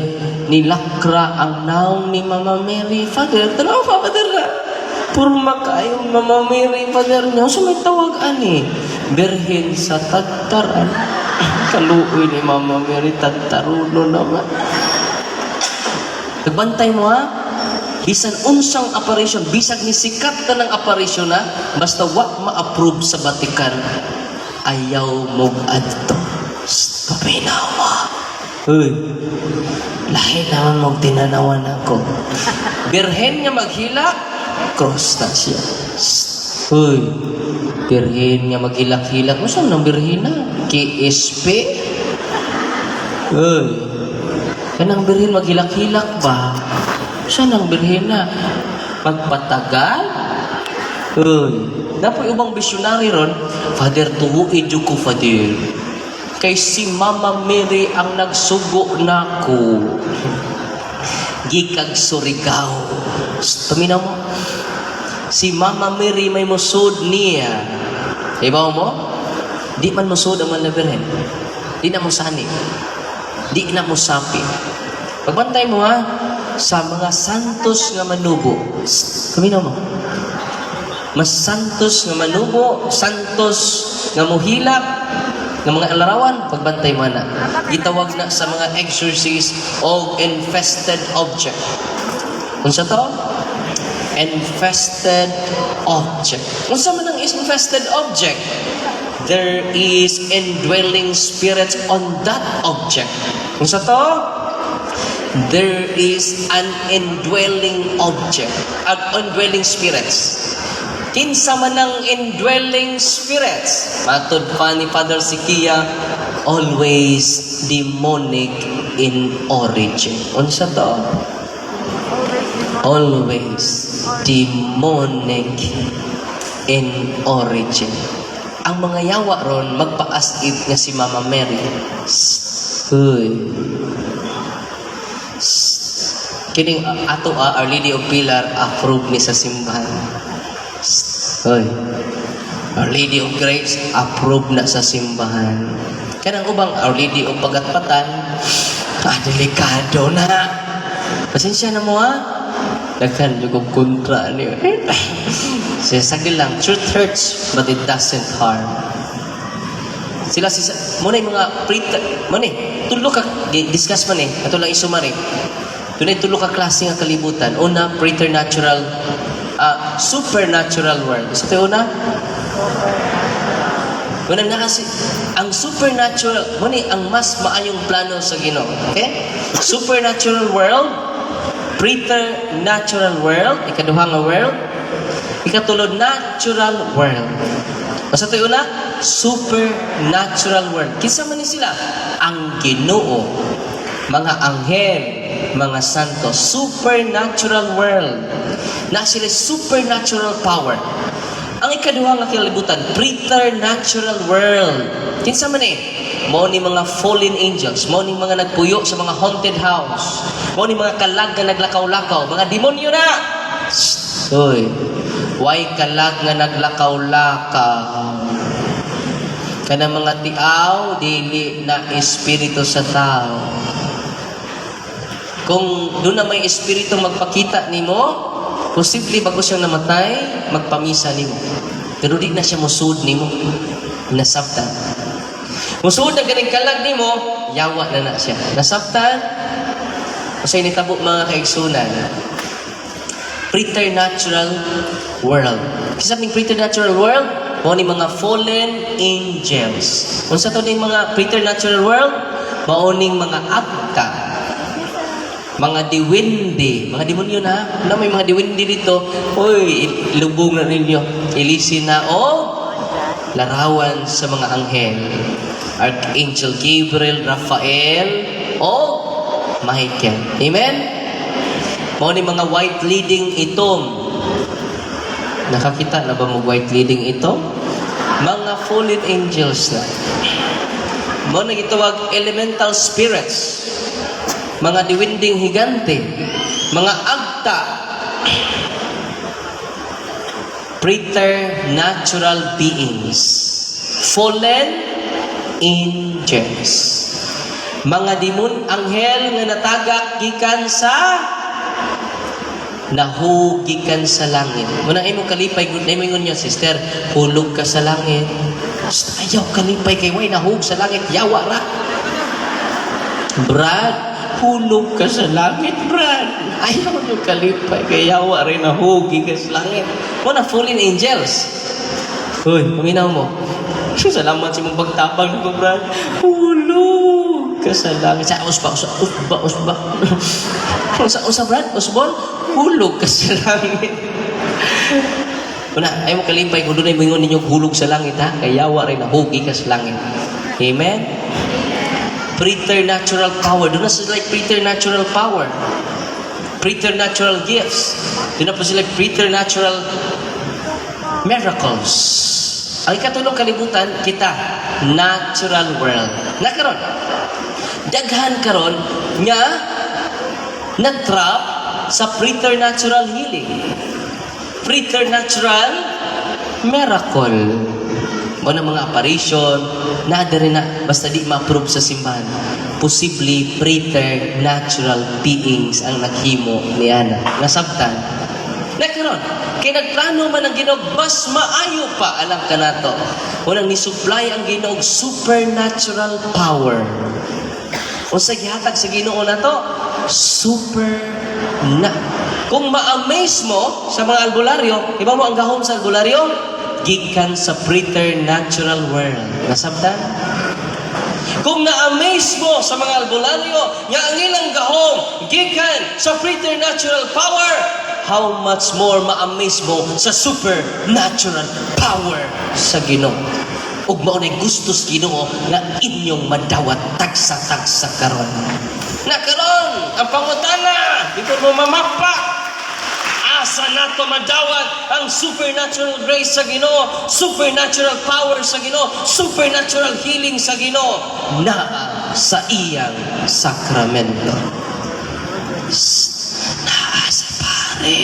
Speaker 1: nilakra ang naong ni Mama Mary. Father, tanaw pa, Father na. Purma kayong Mama Mary, Father niya. So may tawag ani. Birhen sa tagtaran. Kaluoy ni Mama Mary, tagtaruno naman. Nagbantay mo ha? Bisan unsang operation, bisag ni sikat na ng operation na, basta wak ma-approve sa Vatican, ayaw mong adto. Papinaw mo. Uy, lahi naman mong tinanawan ako. Birhen niya maghila, cross na siya. Uy, birhen niya maghilak-hilak. Saan ng birhen na? KSP? Uy, kanang birhen maghilak-hilak ba? Saan ang birhen na? Magpatagal? Uy, napoy ubang visionary ron, Father, tuhuin ko, Father. Kay si Mama Mary ang nagsugo nako. Gikag Surigao. Paminaw mo. Si Mama Mary may musod niya. Ibaw mo? Di man musod ang Birhen. Di na mo sani. Di na mo sapi. Pagbantay mo ha, sa mga santos nga manubo. Paminaw mo. Mas santos nga manubo, santos nga muhilak, ng mga alarawan, pagbantay mo na. Gitawag na sa mga exorcist o infested object. Kung sa to? Infested object. Kung sa man ang infested object, there is indwelling spirits on that object. Kung sa to? There is an indwelling object. Indwelling spirits. Kinsa man ang indwelling spirits, matod pa ni Father Sikia, always demonic in origin. Unsa to? Always demonic in origin. Ang mga yawa ron, magpa-as-if nga si Mama Mary. Uy. Kining ato Our Lady of Pilar, approve ni sa simbahan. Hoy, Our Lady of Grace, approve na sa simbahan. Kanang ubang Our Lady of Pagatpatan, delikado na. Pasensya na mo ha. Nagkan yung kontra niyo. Sagil lang, truth hurts, but it doesn't harm. Sila, muna yung mga muna tulo ka, discuss man ato lang isumari. Tunay tulo ka klase nga kalibutan. Una, preternatural, supernatural world. Isa tayo una? Una na kasi, ang supernatural, muna ang mas maayong plano sa Ginoo. Okay? Supernatural world, preternatural world, ikaduha nga world, ikatulod natural world. Basta tayo una, supernatural world. Kinsa man ni sila? Ang Ginoo, mga anghel, mga santo, supernatural world. Na sila supernatural power. Ang ikaduha nga kalibutan, preternatural world. Kinsa man mao ni mga fallen angels, mao ni mga nagpuyo sa mga haunted house, mao ni mga kalag nga naglakaw-lakaw, mga demonyo na. Hoy, why kalag nga naglakaw-lakaw? Kana mga tiaw, dili na espiritu sa tao. Kung doon na may espiritu magpakita nimo, posible bago siyang namatay, magpamisa nimo. Pero di na siya musud nimo. Nasabtan. Musud na ganing kalag nimo, yawa na siya. Nasabtan, kasi nitabo mga kaigsunan, preternatural world. Kasi sabing preternatural world, mao ni mga fallen angels. Unsa to ning mga preternatural world? Mao ning mga agta, mga diwindi, mga demonyo na. Na may mga diwindi dito. Oy, ilubong na ninyo. Ilisin na o larawan sa mga anghel. Archangel Gabriel, Raphael, o Michael. Amen? Mao ni mga white leading itom. Nakakita na ba mo white leading itom? Mga fallen angels na. Mao na gitawag elemental spirits. Mga diwinding higante. Mga agta. Preternatural beings. Fallen angels. Mga demon, anghel nga natagak gikan sa nahugikan sa langit. Muna imong kalipay gud na ingon niya, sister, hulog ka sa langit. Basta ayaw kalipay kay way nahug sa langit, yawa ra. Brad, hulog ka sa langit, Brad. Ayaw niyo kalipay kay yawa rin nahugi ka sa langit. Muna fallen angels. Hoy, paminaw mo. Salamat sa mong pagtabang ko, Brad. Hulog ka sa langit. Sa usba. Usa, Brad, usbon. Hulog ka sa langit. Una, ay mo kalipay kung doon ay mingon ninyo hulog sa langit, ha? Kaya yawa rin na hugi ka sa langit. Amen? Preternatural power. Doon na sila like preternatural power. Preternatural gifts. Doon na po sila like preternatural miracles. Ang ikatulong kalibutan, kita, natural world. Nakaroon. Daghan karon nga nag-trap sa preternatural healing. Preternatural miracle. Mga mga apparition, nada rin na, basta di ma-approve sa simbahan. Posibly preternatural beings ang naghimo ni Ana. Nasabtan. Nagkaroon, kaya nagplano man ang Ginoo, mas maayo pa, alam ka na to. Unang ni-supply ang Ginoo supernatural power. O sa gihatag sa Ginoo na to, kung ma-amaze mo sa mga albularyo, iba mo ang gahom sa albularyo, gikan sa preternatural world. Nasabtan? Kung na-amaze mo sa mga albularyo, nga ang ilang gahom, gikan sa preternatural power, how much more ma-amaze mo sa supernatural power sa Ginoo. Ug mao nay gustos Ginoo nga inyong madawat tagsa-tagsa karon. Nakaron ang pangutana, dito mo mamapa. Asa nato madawat ang supernatural grace sa Ginoo, supernatural power sa Ginoo, supernatural healing sa Ginoo naa sa iyang sakramento. Naa sa pare.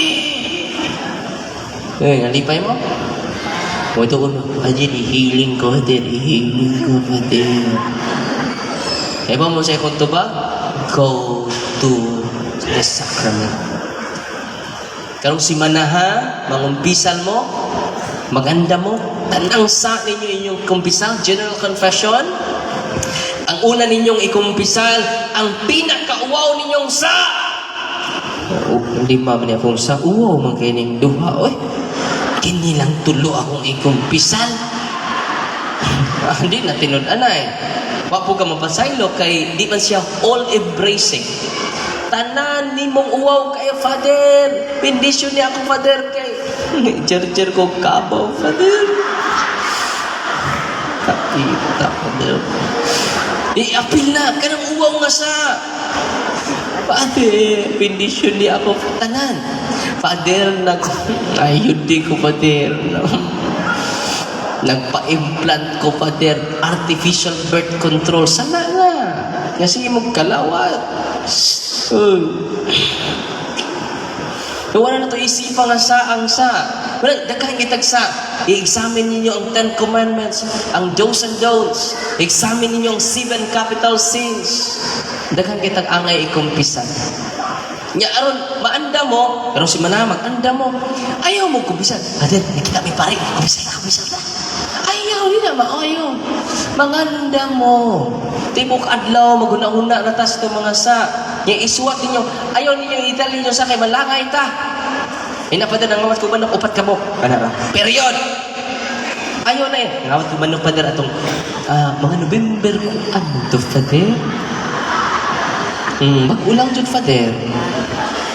Speaker 1: Nalipay mo? O ito ko, ajin, i-healing ko, i-healing ko, Eba mo sa ikon to ba? Go to the sacrament. Karong si manaha, mangumpisal mo, maganda mo, tanang sa ninyo inyong kumpisal, general confession. Ang una ninyong ikumpisal, ang pinakauwaw ninyong sa. Hindi niya akong sa uwaw, magkining duha, oy. Kini lang tulo akong ikumpisal. Hindi na tinud-anay. Wapo ka mapasaylo kay di man siya all-embracing. Tanan ni mong uwaw kayo, Father. Bendisyon niya ako, Father, kay jar-jar ko kabaw, Father. Kapita, Father. I-apil na, kanang uwaw nga sa. Father, bendisyon niya ako, tanan. Father, ayun di ko, Father. Nagpa-implant ko, Father, artificial birth control. Sana nga. Kasi mong kalawat. Wala na ito isipa nga ang sa. Wala, dakang itag sa. I-examine ninyo ang 10 Commandments, ang do's and don'ts. I-examine ninyo ang 7 capital sins. Dakang itag angay ikumpisan. Nya aron maanda mo, pero si mana maganda mo. Ayaw mo kumpisan. Aden, nakita may pare, kumpisan na. Ayaw, hindi na maayo. Manganda mo. Tibok adlaw, maguna-una na tas itong mga sa. Yung isuwat ninyo, ayaw ninyong idalhin nyo sa kay malangay ta. Inapada ng ngawat ko manok, upat ka mo. Kanara. Period. Ayaw na yun. Ngawat ko manok pader atong, mga November ko, ano to, Father? Mag-ulang dyan, Father.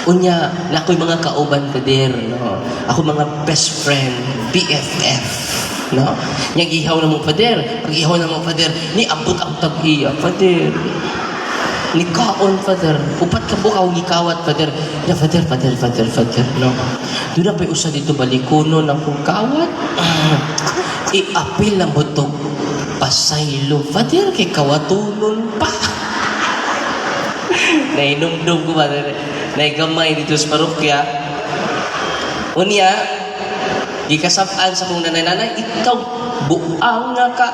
Speaker 1: Unya, na ako'y mga kauban, Father. No? Ako mga best friend, BFF. No? Yang ihaw na mo, Father. Pag ihaw na mo, Father, ni abot ang tag-iya, Father. Ni kaon, Father. Upat ka bukaw, ni kawat, Father. Ya, Father. No? Doon na pa usa dito balikuno ng kung kawat. I-apil lang mo ito. Pasaylo, Father, kay kawatunon pa. Nainumdum ko ba? Naigamay dito sa parokya. Unya, di kasapaan sa kong nanay-nanay, ikaw, buang nga ka.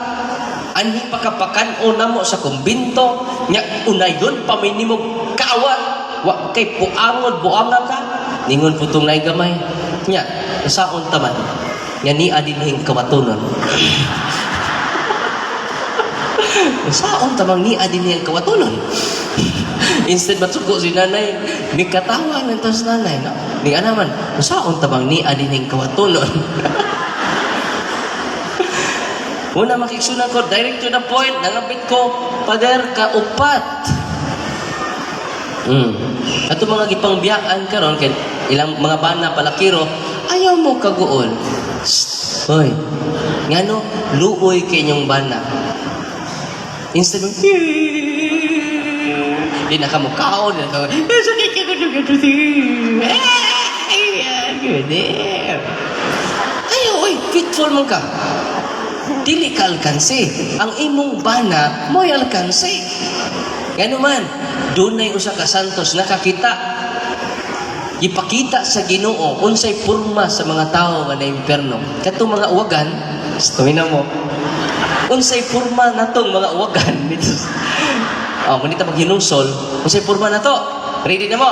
Speaker 1: Ani pakapakan o namo sa kumbinto. Nya, unayon, paminimog kawat. Wa kay puangod, buang nga ka. Ningon po itong naigamay. Nya, nasaon taman. Nga ni adinhing kawatunon. Nasaon tamang ni adinhing kawatunon. Instead matuko si nanay, ni katawa ng tas nanay, no? Ni anaman, saon tabang ni adining kawatunon. Una makiksunan ko, direct to the point, nangapit ko, Father, kaupat. Ato mga gipangbiyakan karon kay ilang mga bana palakiro, ayaw mo kaguol. Hoy, ngano, luoy kay inyong bana. Instead of, di na ka mukaon, di na ka, sakit ka ayaw, oy, fitful mo ka. Dili ka alkansi. Ang imong bana, mo'y alkansi. Gano man, dunay usa ka santos nakakita. Ipakita sa Ginoo unsay purma sa mga tao nga na impierno. Katong mga uwagan, stamina mo. Unsay purma natong mga uwagan dito. Manita maghinusol, unsay purma na to? Ready na mo?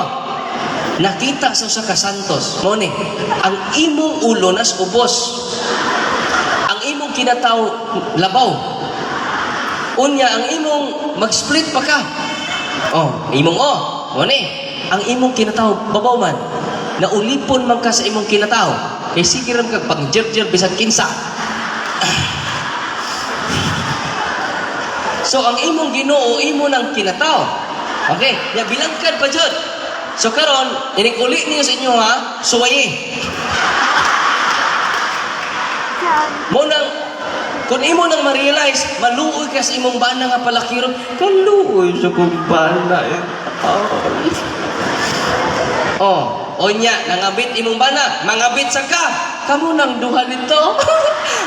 Speaker 1: Nakita sa usa ka santos. Mo ni, ang imong ulo nas ubos. Ang imong kinataw labaw. Unya ang imong mag-split pa ka. Imong mo ni, ang imong kinataw babaw man. Naulipon man ka sa imong kinataw. Kay sige ram kag pang-jer-jer bisag kinsa. So, ang imong Ginoo, imo nang kinataw. Okay? Ya, bilangkan pa dyan. So, karon, inig-uli niyo sa inyo, ha? Suwayi. Kung imo nang ma-realize, maluoy ka sa imong bana nga palakiro, kaluoy sa kong bana. Onya, nangabit imong bana, mangabit sa ka. Kamu nang duha dito.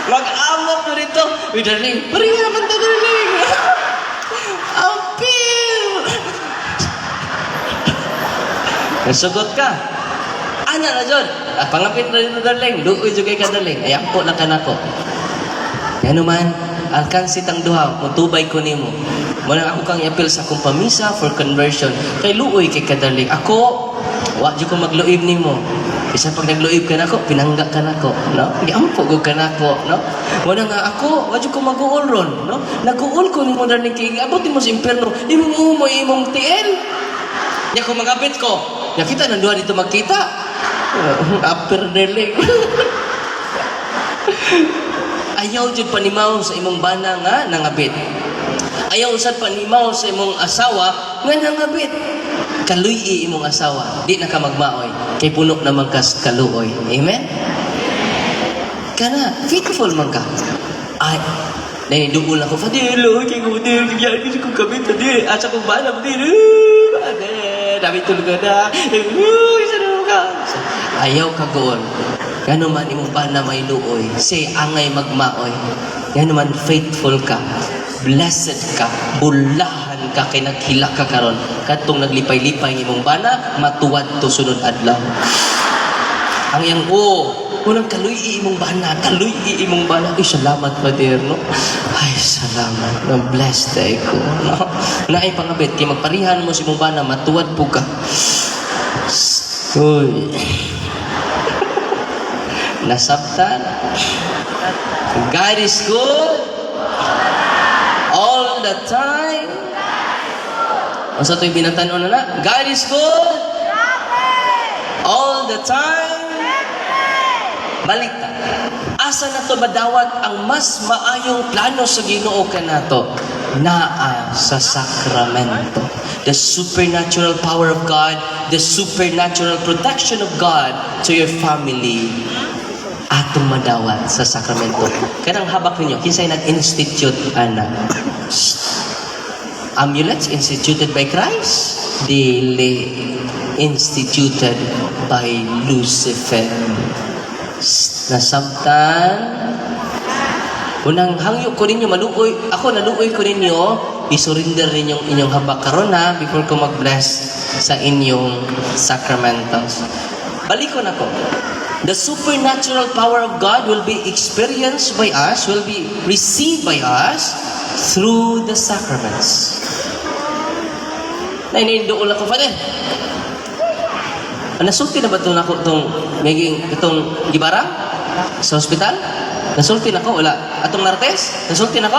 Speaker 1: Mag-amok na dito. Uy, darling, pariya naman ta, darling. Apil. Nasugot ka. Ana na dyan. Pangapit na dito, darling. Luoy dyan ka, darling. Ayan po na ka na ko. Yan naman, alkansit ang duha. Mutubay ko nimo. Muna ako kang i-appeal sa akong pamisa for conversion. Kay luoy kay ka, darling. Ako, wag ko magluib nimo. Isa pag nagluib ka nako, pinangga ka nako, no? Giampo gud ka nako, no? Wala nga ako, wag ko mag-uol ron, no? Nag-uol ko nimo darling kay abot mo sa impierno, imong umo imong tiil. Nya ko magabit ko. Ya kita nang duha dito magkita. Upper darling. Ayaw jud panimaw sa imong bana nga nangabit. Ayaw usad panimaw sa imong asawa nga nangabit. Kaluy imong asawa, di na ka magmaoy. Kay puno naman kas kaluoy. Amen? Kana, faithful man ka. Ay, nainidugol ako, Fadilo, kay Gudir, kaya ko kami, Fadil, asa kong bala, Fadil, dami tulog na, isa na ka. Ayaw ka goon. Gano man imong bana may luoy, say angay magmaoy. Gano man faithful ka, blessed ka, bulahan ka kay naghila ka karon kadtong naglipay-lipay imong bana matuwad to sunod adlaw. Ang yang unang kaluy imong bana, kaluy imong bana. Ay salamat Father, no? Ay salamat, na blessed day ko, no? Naay pangabit kay magparihan mo si imong bana matuwad po ka. Uy. Nasabtan. God is good all the time. Ang sa ito'y binatanon na, God is good all the time. Balita. Asa na to madawat ang mas maayong plano sa Ginoo kanato? Naa sa sakramento. The supernatural power of God, the supernatural protection of God to your family. Atong madawat sa sakramento. Kanang habak ninyo, kinsay nag-institute ana? Amulets instituted by Christ? Dili instituted by Lucifer. Nasabtan. Unang hangyo ko ninyo, maluoy, ako naluoy ko ninyo, isurrender ninyong inyong habak karon ha, before ko mag-bless sa inyong sacramentals. Balikon ako. The supernatural power of God will be experienced by us, will be received by us through the sacraments. Nainidool ako, Father. Nasulti na ba ito ako itong gibarang sa hospital? Nasulti na ako? Wala. Atong Martes? Nasulti na ako?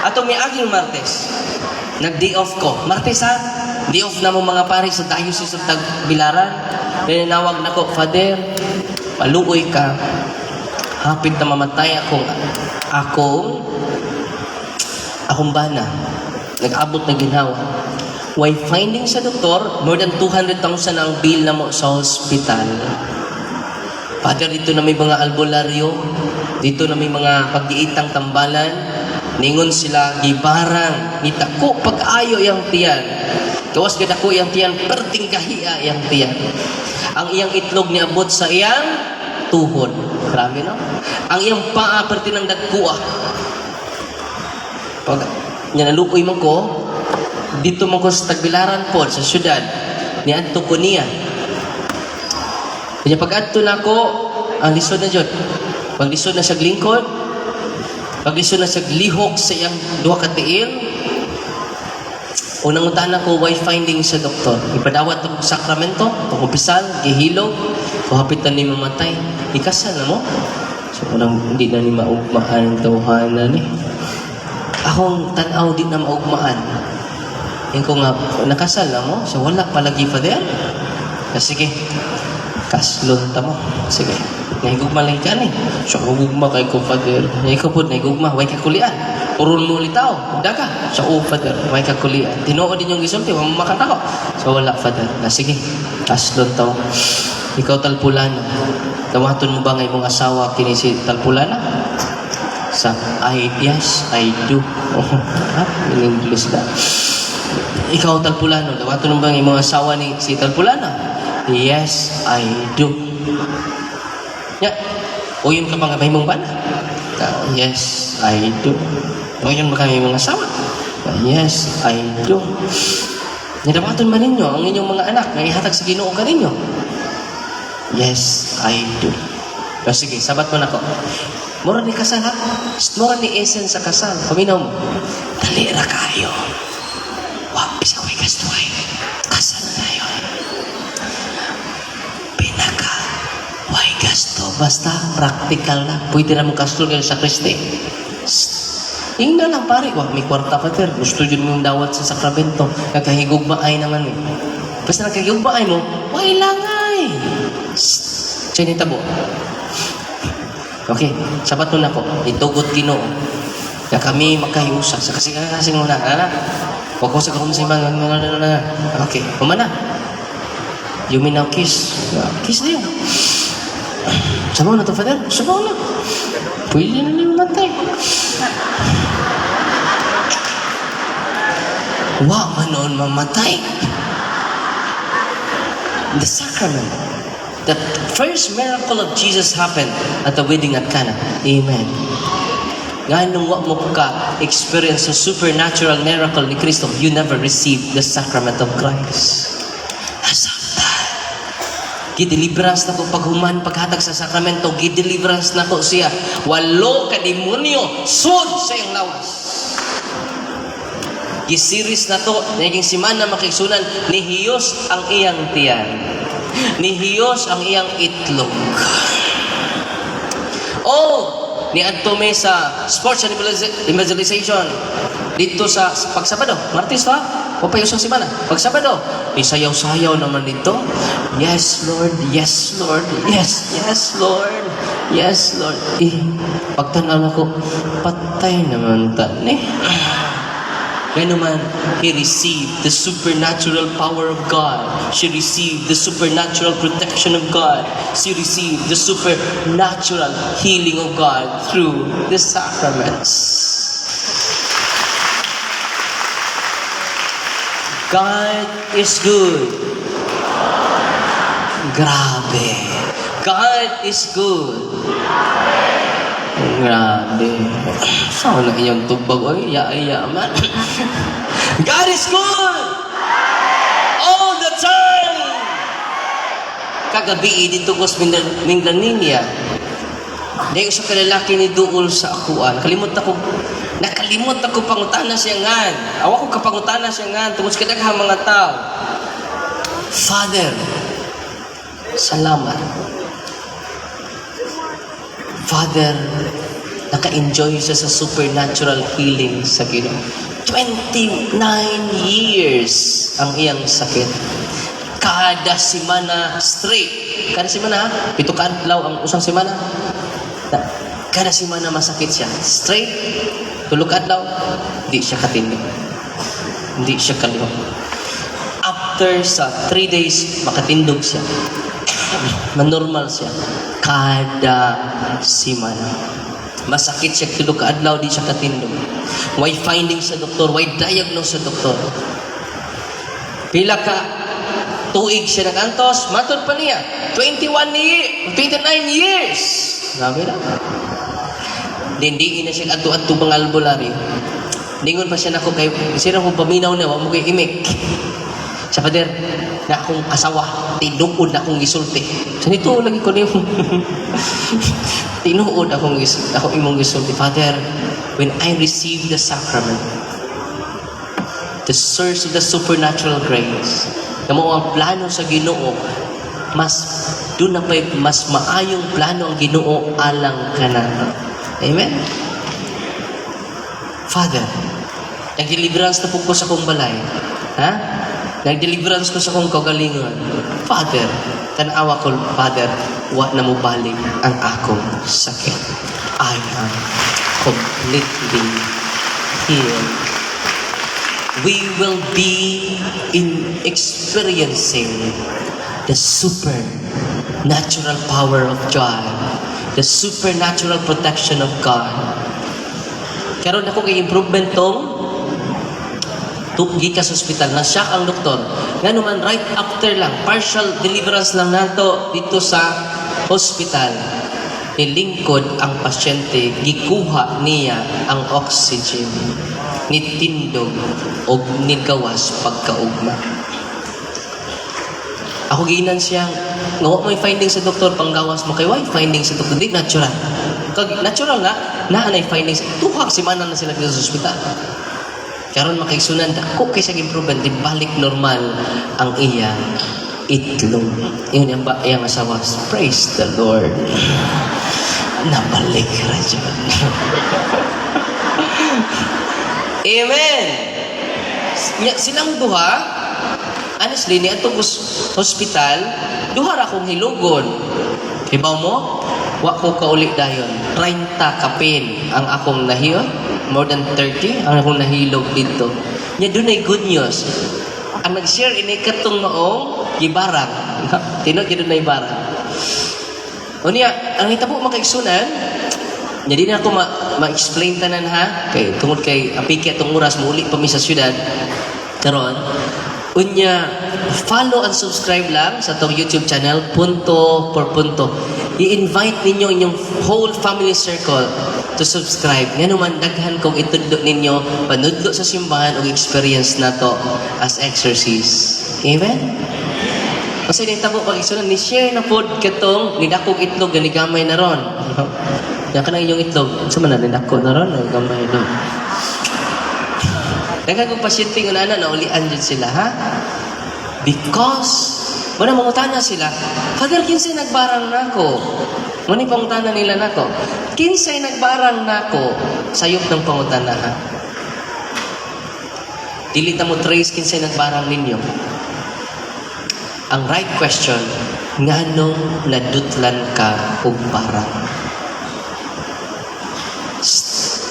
Speaker 1: Atong miaging Martes. Nag-day off ko. Martes ha? Day off na mo mga pari sa diocese of Tagbilaran. Nanawag na ko, Father, paluoy ka. Hapit na mamatay akong bana. Nag-abot na ginhawa. Why finding sa doktor, more than 200,000 ang bill na mo sa hospital. Father, dito na may mga albularyo, dito na may mga pag-iitang tambalan, ningon sila, gibarang, nitako, pag-ayo yung tiyan. Kawas gada ko yung tiyan, perting kahiya yung tiyan. Ang iyang itlog niabot sa iyang tuhod. Grabe no? Ang iyang paa, perting ng dagkuah. Pag nalukoy mo ko, dito mo ko sa Tagbilaran po, sa syudad, ni Adto ko niya. Kanya pag-adto na ko, ang lisod na dyan. Pag lisod na sa lingkod, pag lisod na sa lihok sa iyang duha katiil, unang utana ko, why finding sa doktor? Ipadawat ang sakramento, pag-upisal, gihilog, kuhapitan ni mamatay. Ikasal na mo? So, unang hindi na ni maugmaan ang tawhanan eh. Akong tanaw di na maugmaan. Yung ko nga, nakasal na mo? So, wala palagi pa din. Sige, kaslon ta mo. Sige, naigugma lang ka ni. So, gugma kay ko, Father. Ikaw po, naigugma, way kakulian. Purul mo ulitaw, daga. So, Father, way kakulian. Tinuod din yung gisulti, mamakan ako. So, wala, Father. Sige, kaslon ta mo. Ikaw talpulana. Tawaton mo ba ngay mong asawa kini si talpulana? Sa, yes, I do. In English na. Ikaw talpulano, dawaton mo ba ng mga asawa ni si talpulana? Yes, I do. Ya, uyon ka ba nga may mong bana? Yes, I do. Uyon ba kami mga asawa? Yes, I do. Dawaton man ninyo ang inyong mga anak na ihatag sa Ginoo ka ninyo? Yes, I do. Pero sige, sabat mo na ko. Mura ni kasal ha? Mura ni essence sa kasal. Paminaw mo. Talira kayo. Wapis ako ikastuhay. Kasal na yun. Pinaka. Why gasto? Basta practical na. Pwede na mong kastol kayo sa Kristi. Tingnan lang pare. Wah, may kwarta pa ter. Gusto yun mong dawat sa sakramento. Nagkahigog ba ay naman eh. Basta nagkahigog ba ay mo, why lang ay. Siya tabo. Okay, sabat mo na po. Itugot Ginoo. Na kami magkahiusa. Sa kasing muna. Huwag ko sa kakumsin ba? Okay, kumana. You mean now kiss? Kiss na yun. Sabaw na to, Father. Sabaw na. Pwede na lang matay. Wa manon mamatay. The sacrament. The first miracle of Jesus happened at the wedding at Cana. Amen. Ngayon nung mo ka experience the supernatural miracle ni Kristo, you never received the sacrament of Christ. Nasaktan. Gideliverance na ko paghuman, paghatag sa sakramento, gideliverance na ko siya. 8 ka demonyo, sud sa iyang lawas. Gisiris na to, naging simana makiksunan, nihiyos ang iyang tiyan. Nihiyos ang iyang itlog. Oh, ni Adtome sa sports and evangelization. Dito sa pagsabado, Martes ha? O pa yung simana. Pagsabado, isayaw-sayaw naman dito. Yes, Lord. Yes, Lord. Yes, yes, Lord. Yes, Lord. Pagtanaw ko, patay naman tani. Kaya naman, he received the supernatural power of God. She received the supernatural protection of God. She received the supernatural healing of God through the sacraments. God is good. Grabe. God is good. Grabe. Saan na iyong tubag? Oy, iya man. God is good! All the time! Kagabi, dito ko sa Minglaninia. Dahil sa kalalaki ni Duol sa akuan. Nakalimot ako pangutana siya ngan. Awa ko kapangutana siya ngan. Tungkol sa kadaghang mga tao. Father, salamat. Father, naka-enjoy siya sa supernatural healing sa Ginoo. 29 years ang iyang sakit. Kada semana straight. Kada semana, 7 ka adlaw ang usang semana. Kada semana masakit siya. Straight, 3 ka adlaw, hindi siya katindi. Hindi siya kalihok. After sa 3 days, makatindog siya. Manormal siya. Kada semana. Masakit siya 3 ka adlaw, di siya katindog. Why finding sa doktor? Why diagnose sa doktor? Pila ka tuig siya nagantos, matod pa niya. 29 years. Grabe na. Dindiin na siya adto-adto pang albularyo. Ningon pa siya nako kay sira ko paminaw na wa mo kay imik. Sa pader na akong asawa, tinuod na akong gisulti. Sa nito lagi ko niyo. Tinuod ako imong gisulti. Father, when I receive the sacrament, the source of the supernatural grace, na mo ang plano sa Ginoo, doon na pa'y mas maayong plano ang Ginoo alang kanan. Amen? Father, nag-deliverance na po ko sa kong balay. Ha? Nag-deliverance ko sa kong kagalingon. Father, tanawa ko, Father, wa na mo balik ang akong sakit. I am completely healed. We will be experiencing the supernatural power of God, the supernatural protection of God. Karon ako kay improvement tong tugi ka sa ospital, na-shock ang doktor. Nga naman, right after lang, partial deliverance lang nato dito sa hospital. Nilingkod ang pasyente, gikuha niya ang oxygen, nitindog o nigawas pagkaugma. Ako giinan siya, nga may findings sa doktor, panggawas mo kay why findings sa doktor, di natural. Kag natural na anay findings, tuhak si mana na sila dito sa ospital. Karon makaigsunan dako kay sa improvement, di balik normal ang iya itlog. Yun yung iyang asawa. Praise the Lord. Nabalik ra dyan. Amen. Silang duha, honestly, ni atong hospital, duha ra akong hilugon. Ibaw mo, wa ko kauli dayon. 30 kapin ang akong nahiyo. More than 30 ang akong nahilog dito. Nya doon ay good news. Ang nag-share ini katong maong gibarang. Tinog yun na ibarang. O niya, ang hitabo makaigsunan, nya di na ako ma-explain tanan ha. Kay tungod kay apiki atong oras muli pa mi sa syudad. Karon, unya follow and subscribe lang sa atong YouTube channel punto por punto. I-invite ninyo inyong whole family circle to subscribe. Nga naman, daghan kong itudlo ninyo, panudlo sa simbahan o experience na to as exorcist. Amen? Kasi nitabo pag-isunan, ni-share na po katong nidakog itlog, ganigamay na ron. Yan ka na inyong itlog. Sa man na, nidako na ron, ganigamay na. Daghan kong pasyente nga na ulian dyan sila, ha? Because, wala mangutana sila, Father, kinsa nagbarang na ako? Ngunit pangutana nila nato, kinsay nagbarang nako sayop ng pangutana ha? Dili ta mo trace kinsay nagbarang ninyo. Ang right question, nganong nadutlan ka og barang?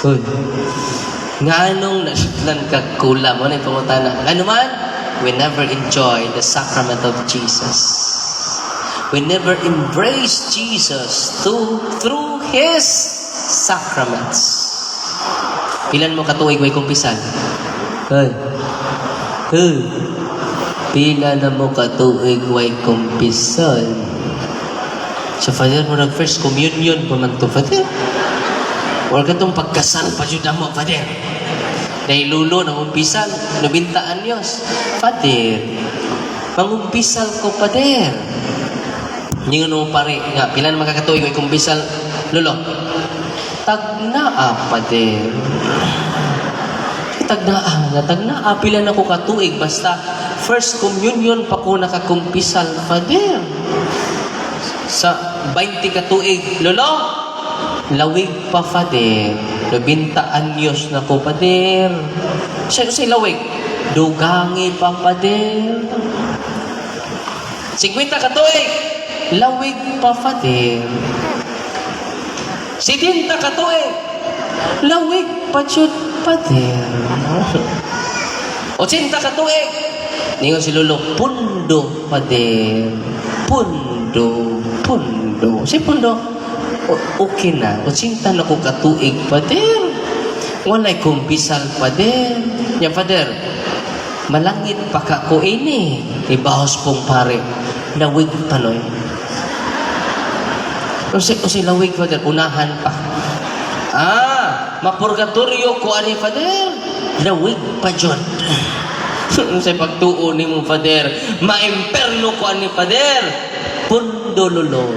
Speaker 1: Uy. Nganong nadutlan ka kulam? Ano yung pangutana? Ano man? We never enjoy the sacrament of Jesus. We never embrace Jesus through His sacraments. Ilan mo katuig may kumpisan? Hey. Pila na mo katuig way kumpisan? Sa Father mo nag-first communion pa man to, Father. Or katong pagkasal pa yun mo, Father. Dahil lulo ng umpisal, 90 anyos. Father, pangumpisal ko, Father. Hindi nga nung pare, nga, pila na magkakatuig may kumpisal, lolo. Tagnaa, Father. Tagnaa, pila na ko katuig, basta first communion pa ko nakakumpisal, Father. Sa 20 katuig, lolo, lawig pa, Father. 90 anyos na ko, Father. Siya lawig. Dugangi pa, Father. 50 katuig. Lawig pa, Father. 70 katuig. Lawig pa, Chud, Father. 80 katuig. Ningon si Lolo, pundo, Father. Pundo. Si pundo, okay na. 80 na ko katuig, Father. Walay kumpisal, Father. Ya, Father, malangit pa ka ko ini. Ibahos pong pare. Lawig pa, Noy. Kasi lawig, Father, unahan pa. Mapurgatorio ko ani, Father. Lawig pa, John. Sa pagtuo ni mo, Father. Maimperno ko ani, Father. Pundo, lolo.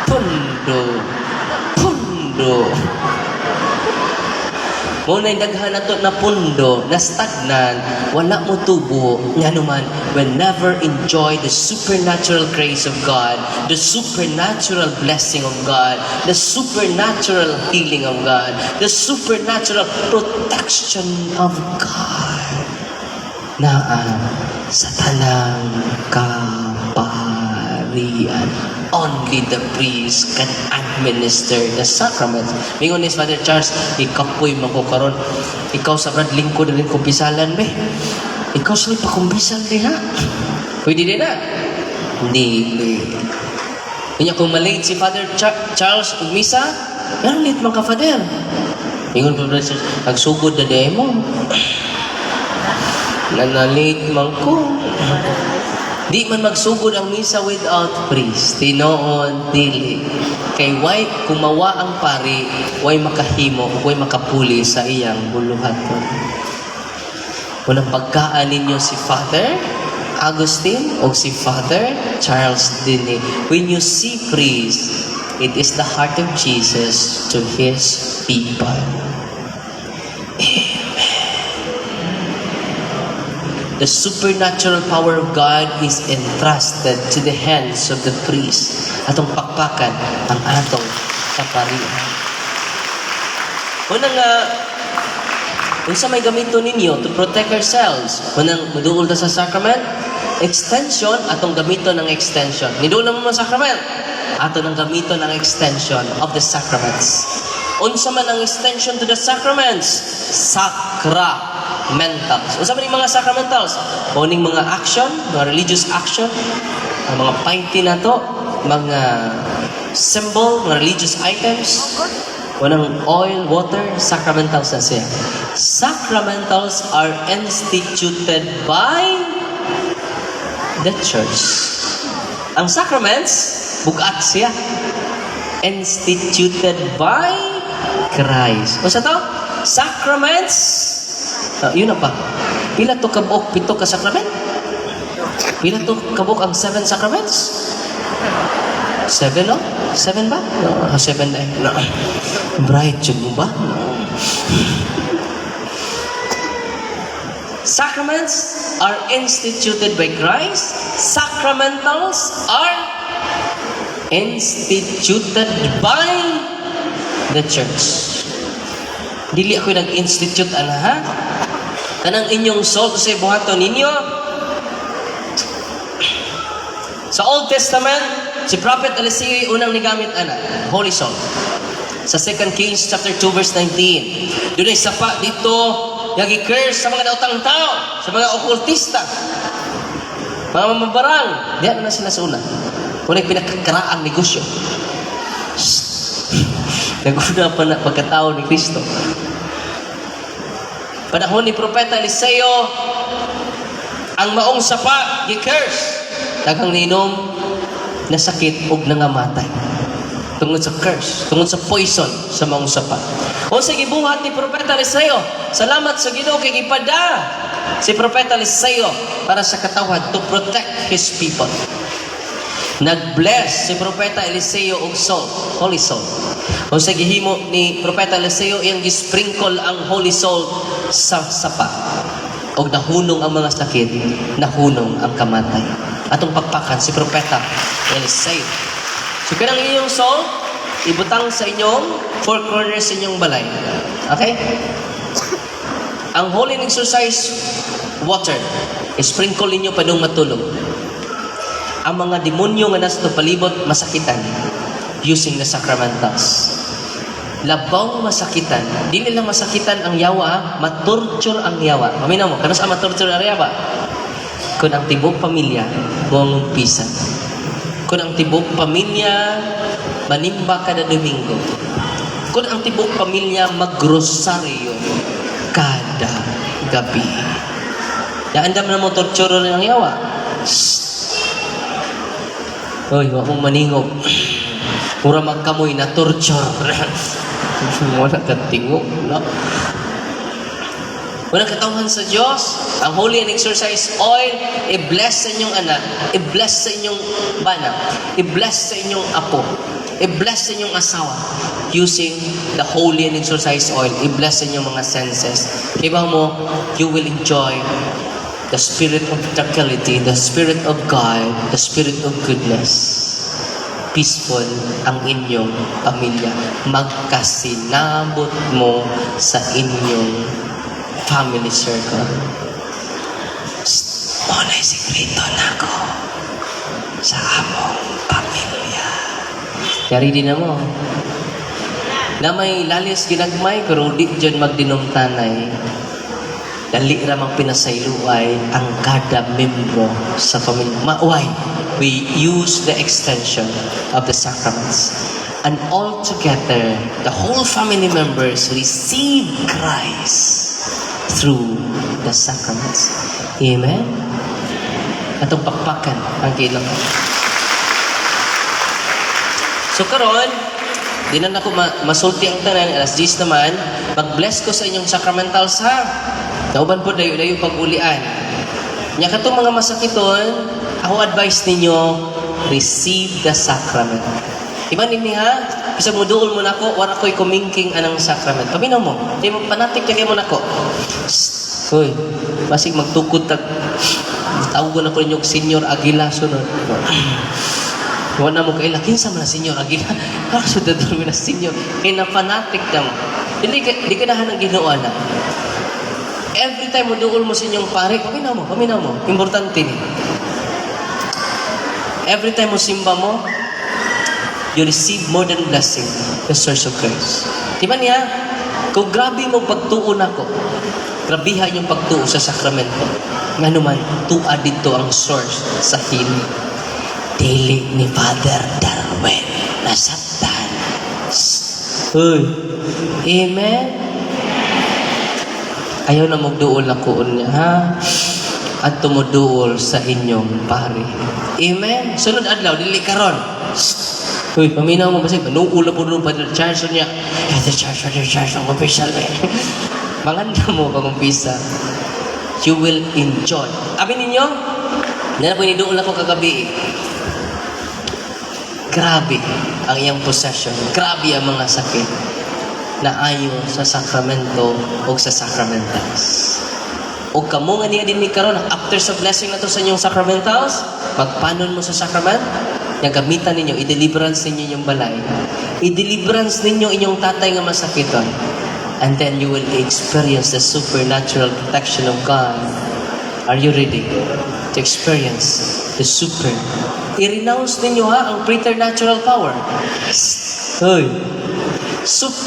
Speaker 1: Pundo. Muna yung daghan na to na pundo, na stagnan, wala mo tubo, nga naman, will never enjoy the supernatural grace of God, the supernatural blessing of God, the supernatural healing of God, the supernatural protection of God. Sa tanang kaparian. Only the priest can administer the sacrament. Mingon ni Father Charles, ikapoy magkukaroon. Ikaw sa brad lingkod rin kumpisalan, be. Ikaw sa'y pakumpisal din, ha? Pwede din, ha? Hindi. Kanya kung malate si Father Charles ug misa, yan late man ka, Father. Mingon po, Brother Charles, nagsugod na demo. Nanalate man ko. Di man magsugod ang misa without priest. Tinoon, dili. Kay way kumawa ang pari, way makahimo, way makapuli sa iyang buluhaton. Unang pagkaan ninyo si Father Agustin o si Father Charles Dini. When you see priest, it is the heart of Jesus to His people. The supernatural power of God is entrusted to the hands of the priest. Atong pakpakan ang atong kaparian. Unang unsa may gamito ninyo to protect ourselves. Unang maduol ta sa sacrament, extension atong gamito ng extension. Niduol na mo sacrament, ato nang gamito ng extension of the sacraments. Unsa man ang extension to the sacraments? Sacramentals. Unsa man yung mga sacramentals? Uning mga action, mga religious action, ang mga painti na to, mga symbol, mga religious items, unang oil, water, sacramentals na siya. Sacramentals are instituted by the church. Ang sacraments, bugat siya. Instituted by Christ. O sa to? Sacraments. Yun na pa. Pila to kabok, 7 ka sacrament? Pila to kabok ang 7 sacraments? 7, no? 7 ba? No, 7 na. No. Bright, yun mo ba? No. Sacraments are instituted by Christ. Sacramentals are instituted by the church. Dili ako nag-institute ana ha. Kanang inyong salt sa buhaton ninyo. Sa Old Testament, si Prophet Eliseo unang nigamit ana, Holy Salt. Sa 2 Kings chapter 2 verse 19. Doon ay sapa dito nagi-curse sa mga daotang tao, sa mga okultista, mga mamabarang. Diyan na sila sa una. Kuna'y pinagkakaraang negosyo. Naguna pa na pagkatao ni Kristo. Panahon ni Propeta Eliseo, ang maong sapa, gi-curse. Daghang ninom na sakit ug nangamatay. Tungod sa curse, tungod sa poison sa maong sapa. O sa gibuhat ni Propeta Eliseo, salamat sa Ginoo kay gipada si Propeta Eliseo para sa katawhan to protect his people. Nag-bless si Propeta Eliseo og salt, holy salt. O sa gihimo ni Propeta Eliseo, iyang gisprinkle ang holy salt sa sapa. O nahunong ang mga sakit, nahunong ang kamatay. Atong pagpakan si Propeta Eliseo. So kanang iyong salt, ibutang sa inyong four corners sa inyong balay. Okay? Ang holy exercise water, sprinkle ninyo pa nung matulog. Ang mga demonyo nga nasa palibot masakitan using the sacramentals. Labaw masakitan. Di nila masakitan ang yawa, matorture ang yawa. Maminaw mo, kano sa matorture ang yawa? Kung ang tibok pamilya, buong umpisan. Kung ang tibok pamilya, manimba kada Domingo. Kung ang tibok pamilya, magrosaryo kada gabi. Naandam na mo torture ng yawa. Hoy, wag mong maningog. Mura magkamoy na torture. Wala katingog, no? Walang katawhan sa Diyos. Ang holy and exercise oil, i-bless sa inyong anak, i-bless sa inyong bana, i-bless sa inyong apo, i-bless sa inyong asawa using the holy and exercise oil. I-bless sa inyong mga senses. Kaya mo, you will enjoy the spirit of tranquility, the spirit of God, the spirit of goodness. Peaceful ang inyong pamilya. Magkasinabot mo sa inyong family circle. Mona'y sikreto na ko sa among pamilya. Kari din na mo. Na may lalis ginagmay, pero di dyan magdinumtanay. Dali ramang pinasayluay ang kada membro sa pamilya. Mauway, we use the extension of the sacraments. And all together, the whole family members receive Christ through the sacraments. Amen? Atong pakpakan ang kailangan. So karon, di na ako masulti ang tanan, alas 10 naman, mag-bless ko sa inyong sacramentals ha. Nauban po dayo-dayo pag-ulian. Nya katong mga masakiton, ako advice ninyo, receive the sacrament. Iba nini ha, isa mo doon mo na ako, wala ko'y kumingking anang sacrament. Paminaw mo, di mo panatik kaya mo na ako. Hoy, basig magtukod tag, tawag na ko ninyong Senyor Aguila sunod. Wala mo kaila, kinsa man na Senyor Aguila? Kaso dadul mo na Senyor, kaya na fanatic na mo. Di ka nahan ang ginawa na. Every time mo doon mo sa inyong pare, paminaw mo. Importante ni. Every time mo simba mo, you receive more than blessing, the source of grace. Diba niya? Kung grabe mo pagtuon ako, grabihan yung pagtuon sa sakramento. Nga naman, tuwa dito ang source sa healing. Dili ni Father Darwin nasaktan. Uy. Amen? Ayaw na magduol na kuon niya, ha? At tumuduol sa inyong pare. Amen? Sunod adlaw, dili karon. Uy, paminaw mo ba siya? Nuula po doon pa charge niya. The charge ang official. Manganda mo pag-umpisa. You will enjoy. Amin ninyo? Nana po iniduol ako kagabi. Grabe ang iyang possession. Grabe ang mga sakit na ayo sa sakramento o sa sacramentals. O kamo nga niya din ni karon after sa blessing na to sa inyong sacramentals, magpanon mo sa sacrament, Nga gamitan ninyo, i-deliverance ninyo yung balay. I-deliverance ninyo inyong tatay nga masakiton. And then you will experience the supernatural protection of God. Are you ready to experience the super? I-renounce ninyo ha, ang preternatural power. Hoy.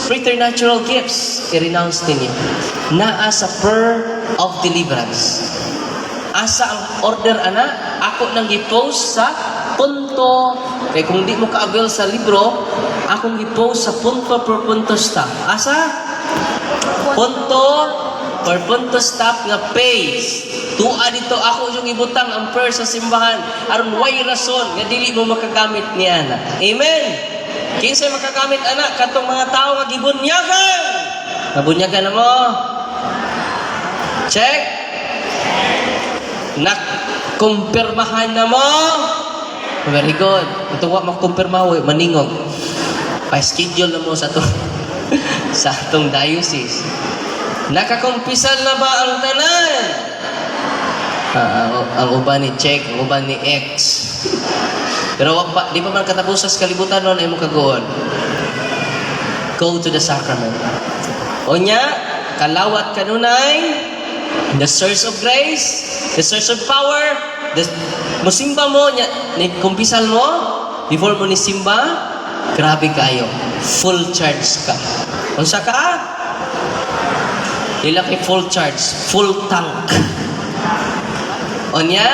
Speaker 1: Preternatural gifts, i-renounce ninyo. Naa sa prayer of deliverance. Asa ang order, ana? Ako nang i-post sa punto. Kaya kung di mo ka-avail sa libro, akong i-post sa punto per punto stop. Asa? Punto per punto stop nga page. Tua dito ako yung ibutang ang prayer sa simbahan. Aron way rason nga dili mo makagamit ni ana. Amen. Kinsay makagamit ana katong mga tao nga gibunyagan. Nabunyagan na mo. Check. Kumpirmahan na mo. Very good. Ito wa makumpirma way maningog. Pa-schedule na mo sa to sa atong diocese. Nakakumpisal na ba ang tanan? Ang uban ni check, ang uban ni X. Pero di pa man katapos sa kalibutan nun ay mo kagoon. Go to the sacrament. Onya, kalawat kanunay, the source of grace, the source of power, musimba mo, kumpisal mo, before mo ni simba, grabe kayo. Full charge ka. Unsa ka? Ilaki full charge, full tank. Onya,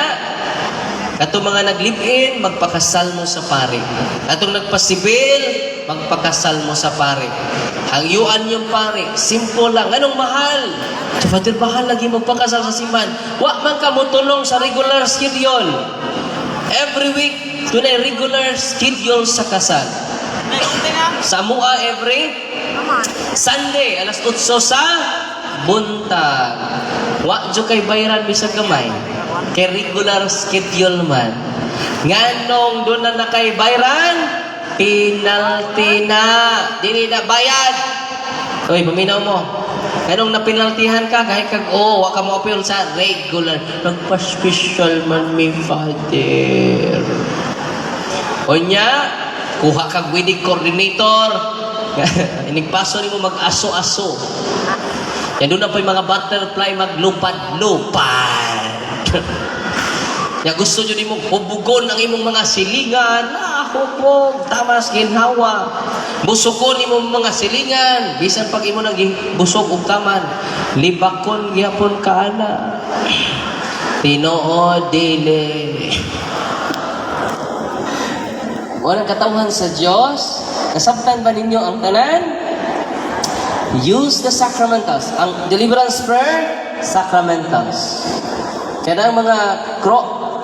Speaker 1: katong mga nag-live-in, magpakasal mo sa pari. Katong nagpasibil, magpakasal mo sa pari. Hangyuan yung pari. Simple lang. Anong mahal? So, Father, bahal lagi magpakasal sa simbahan. Wa man ka mo tulong sa regular schedule. Every week, tunay regular schedule sa kasal. Sa mua every Sunday, alas 8 sa buntag. Wa jo kay bayaran bisag gamay. Kay regular schedule man. Nganong doon na kay bayaran, penalty na. Dili na bayad. Oy, paminaw mo. Nganong napinaltihan ka, kahit kag wa ka mo appeal sa regular. Nagpa-special man mi Father. Onya, kuha kag wedding coordinator. Inigpaso nimo mag-aso-aso. Yan doon na po yung mga butterfly maglupad-lupad. Ya gusto nyo ni mo hubugon ang imong mga silingan. Hubog, tamas, ginhawa. Busukon imong mga silingan. Bisan pag imo nang busog og taman. Libakon, gyapon ka ana. Tinoo, dili. Walang katawhan sa Diyos. Nasabtan ba ninyo ang tanan? Use the sacramentals. Ang deliverance prayer, sacramentals. Kaya ang mga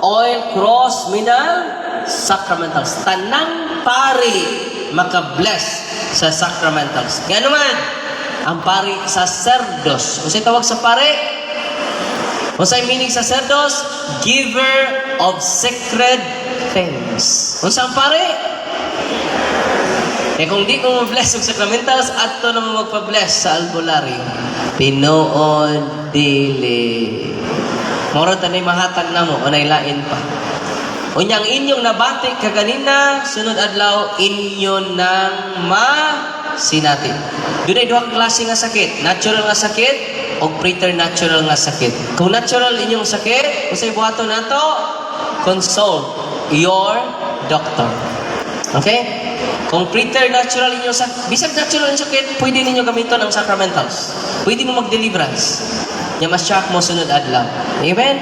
Speaker 1: oil, cross, minal, sacramentals. Tanang pari maka-bless sa sacramentals. Kaya naman, ang pari sacerdos. Kung sa'yo tawag sa pari, kung sa'yo meaning sacerdos, giver of sacred things. Kung saan pari? Kung di mo ma-bless yung sacramentals, ato na mo magpa-bless sa albularyo. Pinoon dili. Moro tanay mahatag na mo, o nailain pa. Unyang inyong nabati kaganina, sunod adlaw, inyo nang masinati. Doon ay duhang klase nga sakit. Natural nga sakit, o preternatural nga sakit. Kung natural inyong sakit, kung sa'yo buhato na to, consult your doctor. Okay? Kung preternatural inyong sakit, bisag natural inyong sakit, pwede ninyo gamiton ang sacramentals. Pwede mo mag-deliverance. Nga mas-shock mo sunod adlaw. Amen?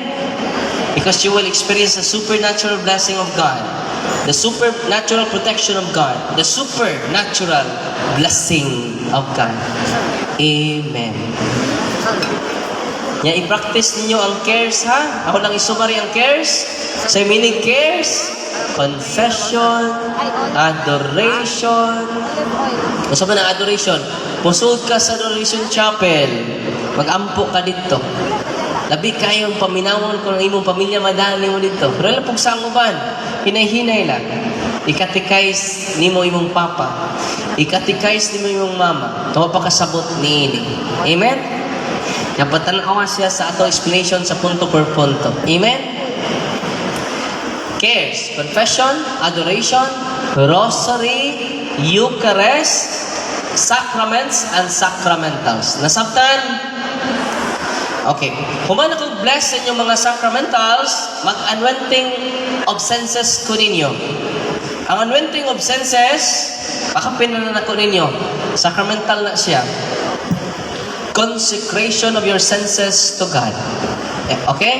Speaker 1: Because you will experience the supernatural blessing of God. The supernatural protection of God. The supernatural blessing of God. Amen. Nga i-practice ninyo ang cares, ha? Ako lang isumari ang cares. Sa meaning cares, confession, adoration. Masa ba ng adoration? Pusod ka sa adoration chapel. Mag-ampo ka dito. Labi kayong paminawon kung imong pamilya madali mo dito. Pero alam pong saan mo ba? Hinay-hinay lang. Ikatikais ni mo imong papa. Ikatikais ni mo imong mama. Tawa pa kasabot ni ini. Amen? Napatanawa siya sa ato explanation sa punto per punto. Amen? cares, confession, adoration, rosary, Eucharist, sacraments, and sacramentals. Nasabtan? Okay. Human ako bless sa inyong mga sacramentals, mag-anointing of senses ko ninyo. Ang anointing of senses, pakapin na ko ninyo. Sacramental na siya. Consecration of your senses to God. Okay?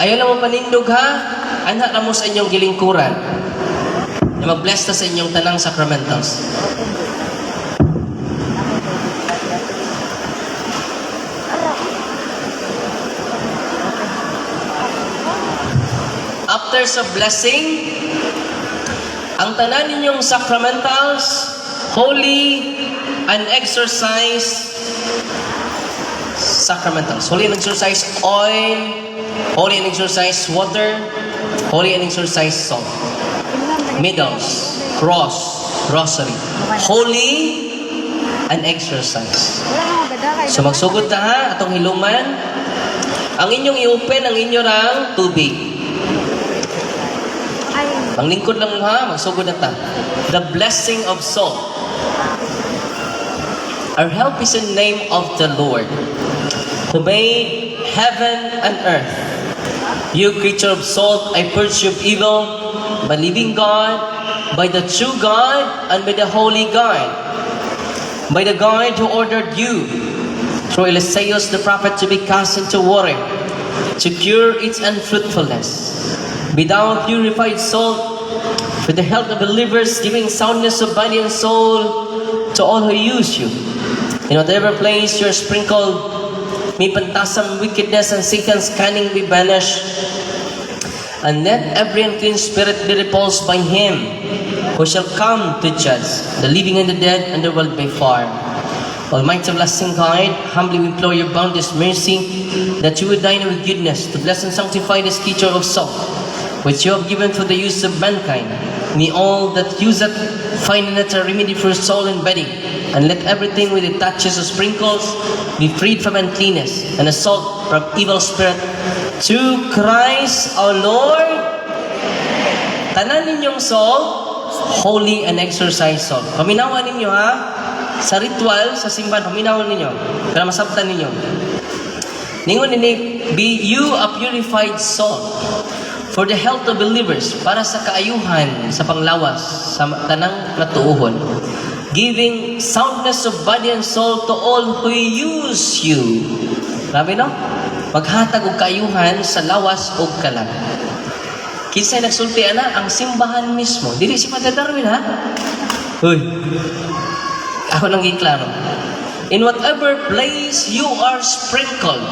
Speaker 1: Ayaw lang mo panindog ha? Anak na mo sa inyong gilingkuran. Na mag-bless na sa inyong tanang sacramentals. After sa blessing, ang tanan ninyong sacramentals, holy and exercise sacramentals. Holy and exercise oil, holy and exercise water, holy and exercise salt. Middles, cross, rosary. Holy and exercise. So magsugod ta ha, atong hiluman. Ang inyong i-open ang inyo rang tubig. Ang lingkod lang mo ha, magsugod na ta. The blessing of salt. Our help is in the name of the Lord, who made heaven and earth. You creature of salt, I purge you of evil, by living God, by the true God, and by the holy God, by the God who ordered you, through Eliseus the prophet, to be cast into water, to cure its unfruitfulness. Be thou purified salt, for the health of believers, giving soundness of body and soul to all who use you. In whatever place you are sprinkled, may pantasam wickedness and Satan's cunning be banished, and let every unclean spirit be repulsed by him who shall come to judge the living and the dead and the world by fire. Almighty blessing God, humbly we implore your boundless mercy, that you would dine with goodness to bless and sanctify this creature of salt, which you have given for the use of mankind. May all that use it find a natural remedy for soul and body, and let everything with it touches or sprinkles be freed from uncleanness and assault from evil spirit. To Christ our Lord, tanan ninyong salt, holy and exercise salt. Paminawan ninyo ha, sa ritual, sa simbahan, paminawan ninyo, para masabtan ninyo. Ningon nini, be you a purified salt, for the health of believers, para sa kaayuhan, sa panglawas, sa tanang natuuhon, giving soundness of body and soul to all who use you. Grabe no? Maghatag og kaayuhan sa lawas o kalag. Kinsay nagsulti ana ang simbahan mismo. Dili si Father Darwin ha? Uy. Ako nang giklaro. In whatever place you are sprinkled,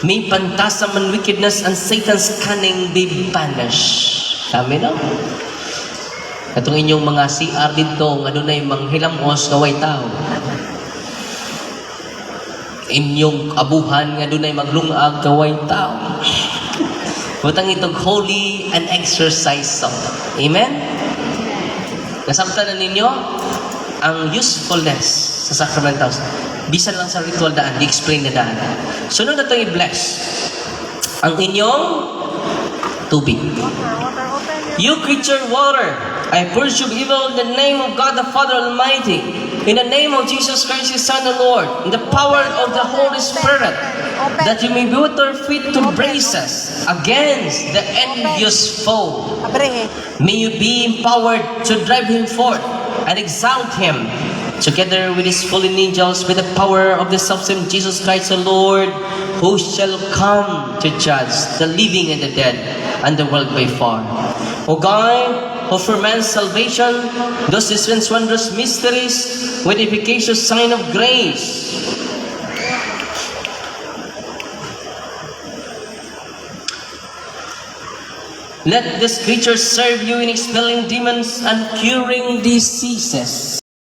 Speaker 1: may pantasam and wickedness and Satan's cunning be banished. Kami no? Katong inyong mga CR dito, nga dunay manghilamos nga way tao. Inyong abuhan nga dunay maglungag nga way tao. Butang itong holy and exercise salt. Amen? Nasabtan na ninyo ang usefulness sa sacramentals. Bisan lang sa ritual daan, di-explain na daan. Sunod na ito i-bless ang inyong tubig. You creature water, I purge you of evil in the name of God the Father Almighty, in the name of Jesus Christ His Son the Lord, in the power of the Holy Spirit, that you may be water fit to brace us against the envious foe. May you be empowered to drive him forth and exalt him, together with his fallen angels, with the power of the selfsame Jesus Christ the Lord, who shall come to judge the living and the dead, and the world by far. O God, who for man's salvation does dispense wondrous mysteries with efficacious sign of grace, let this creature serve you in expelling demons and curing diseases.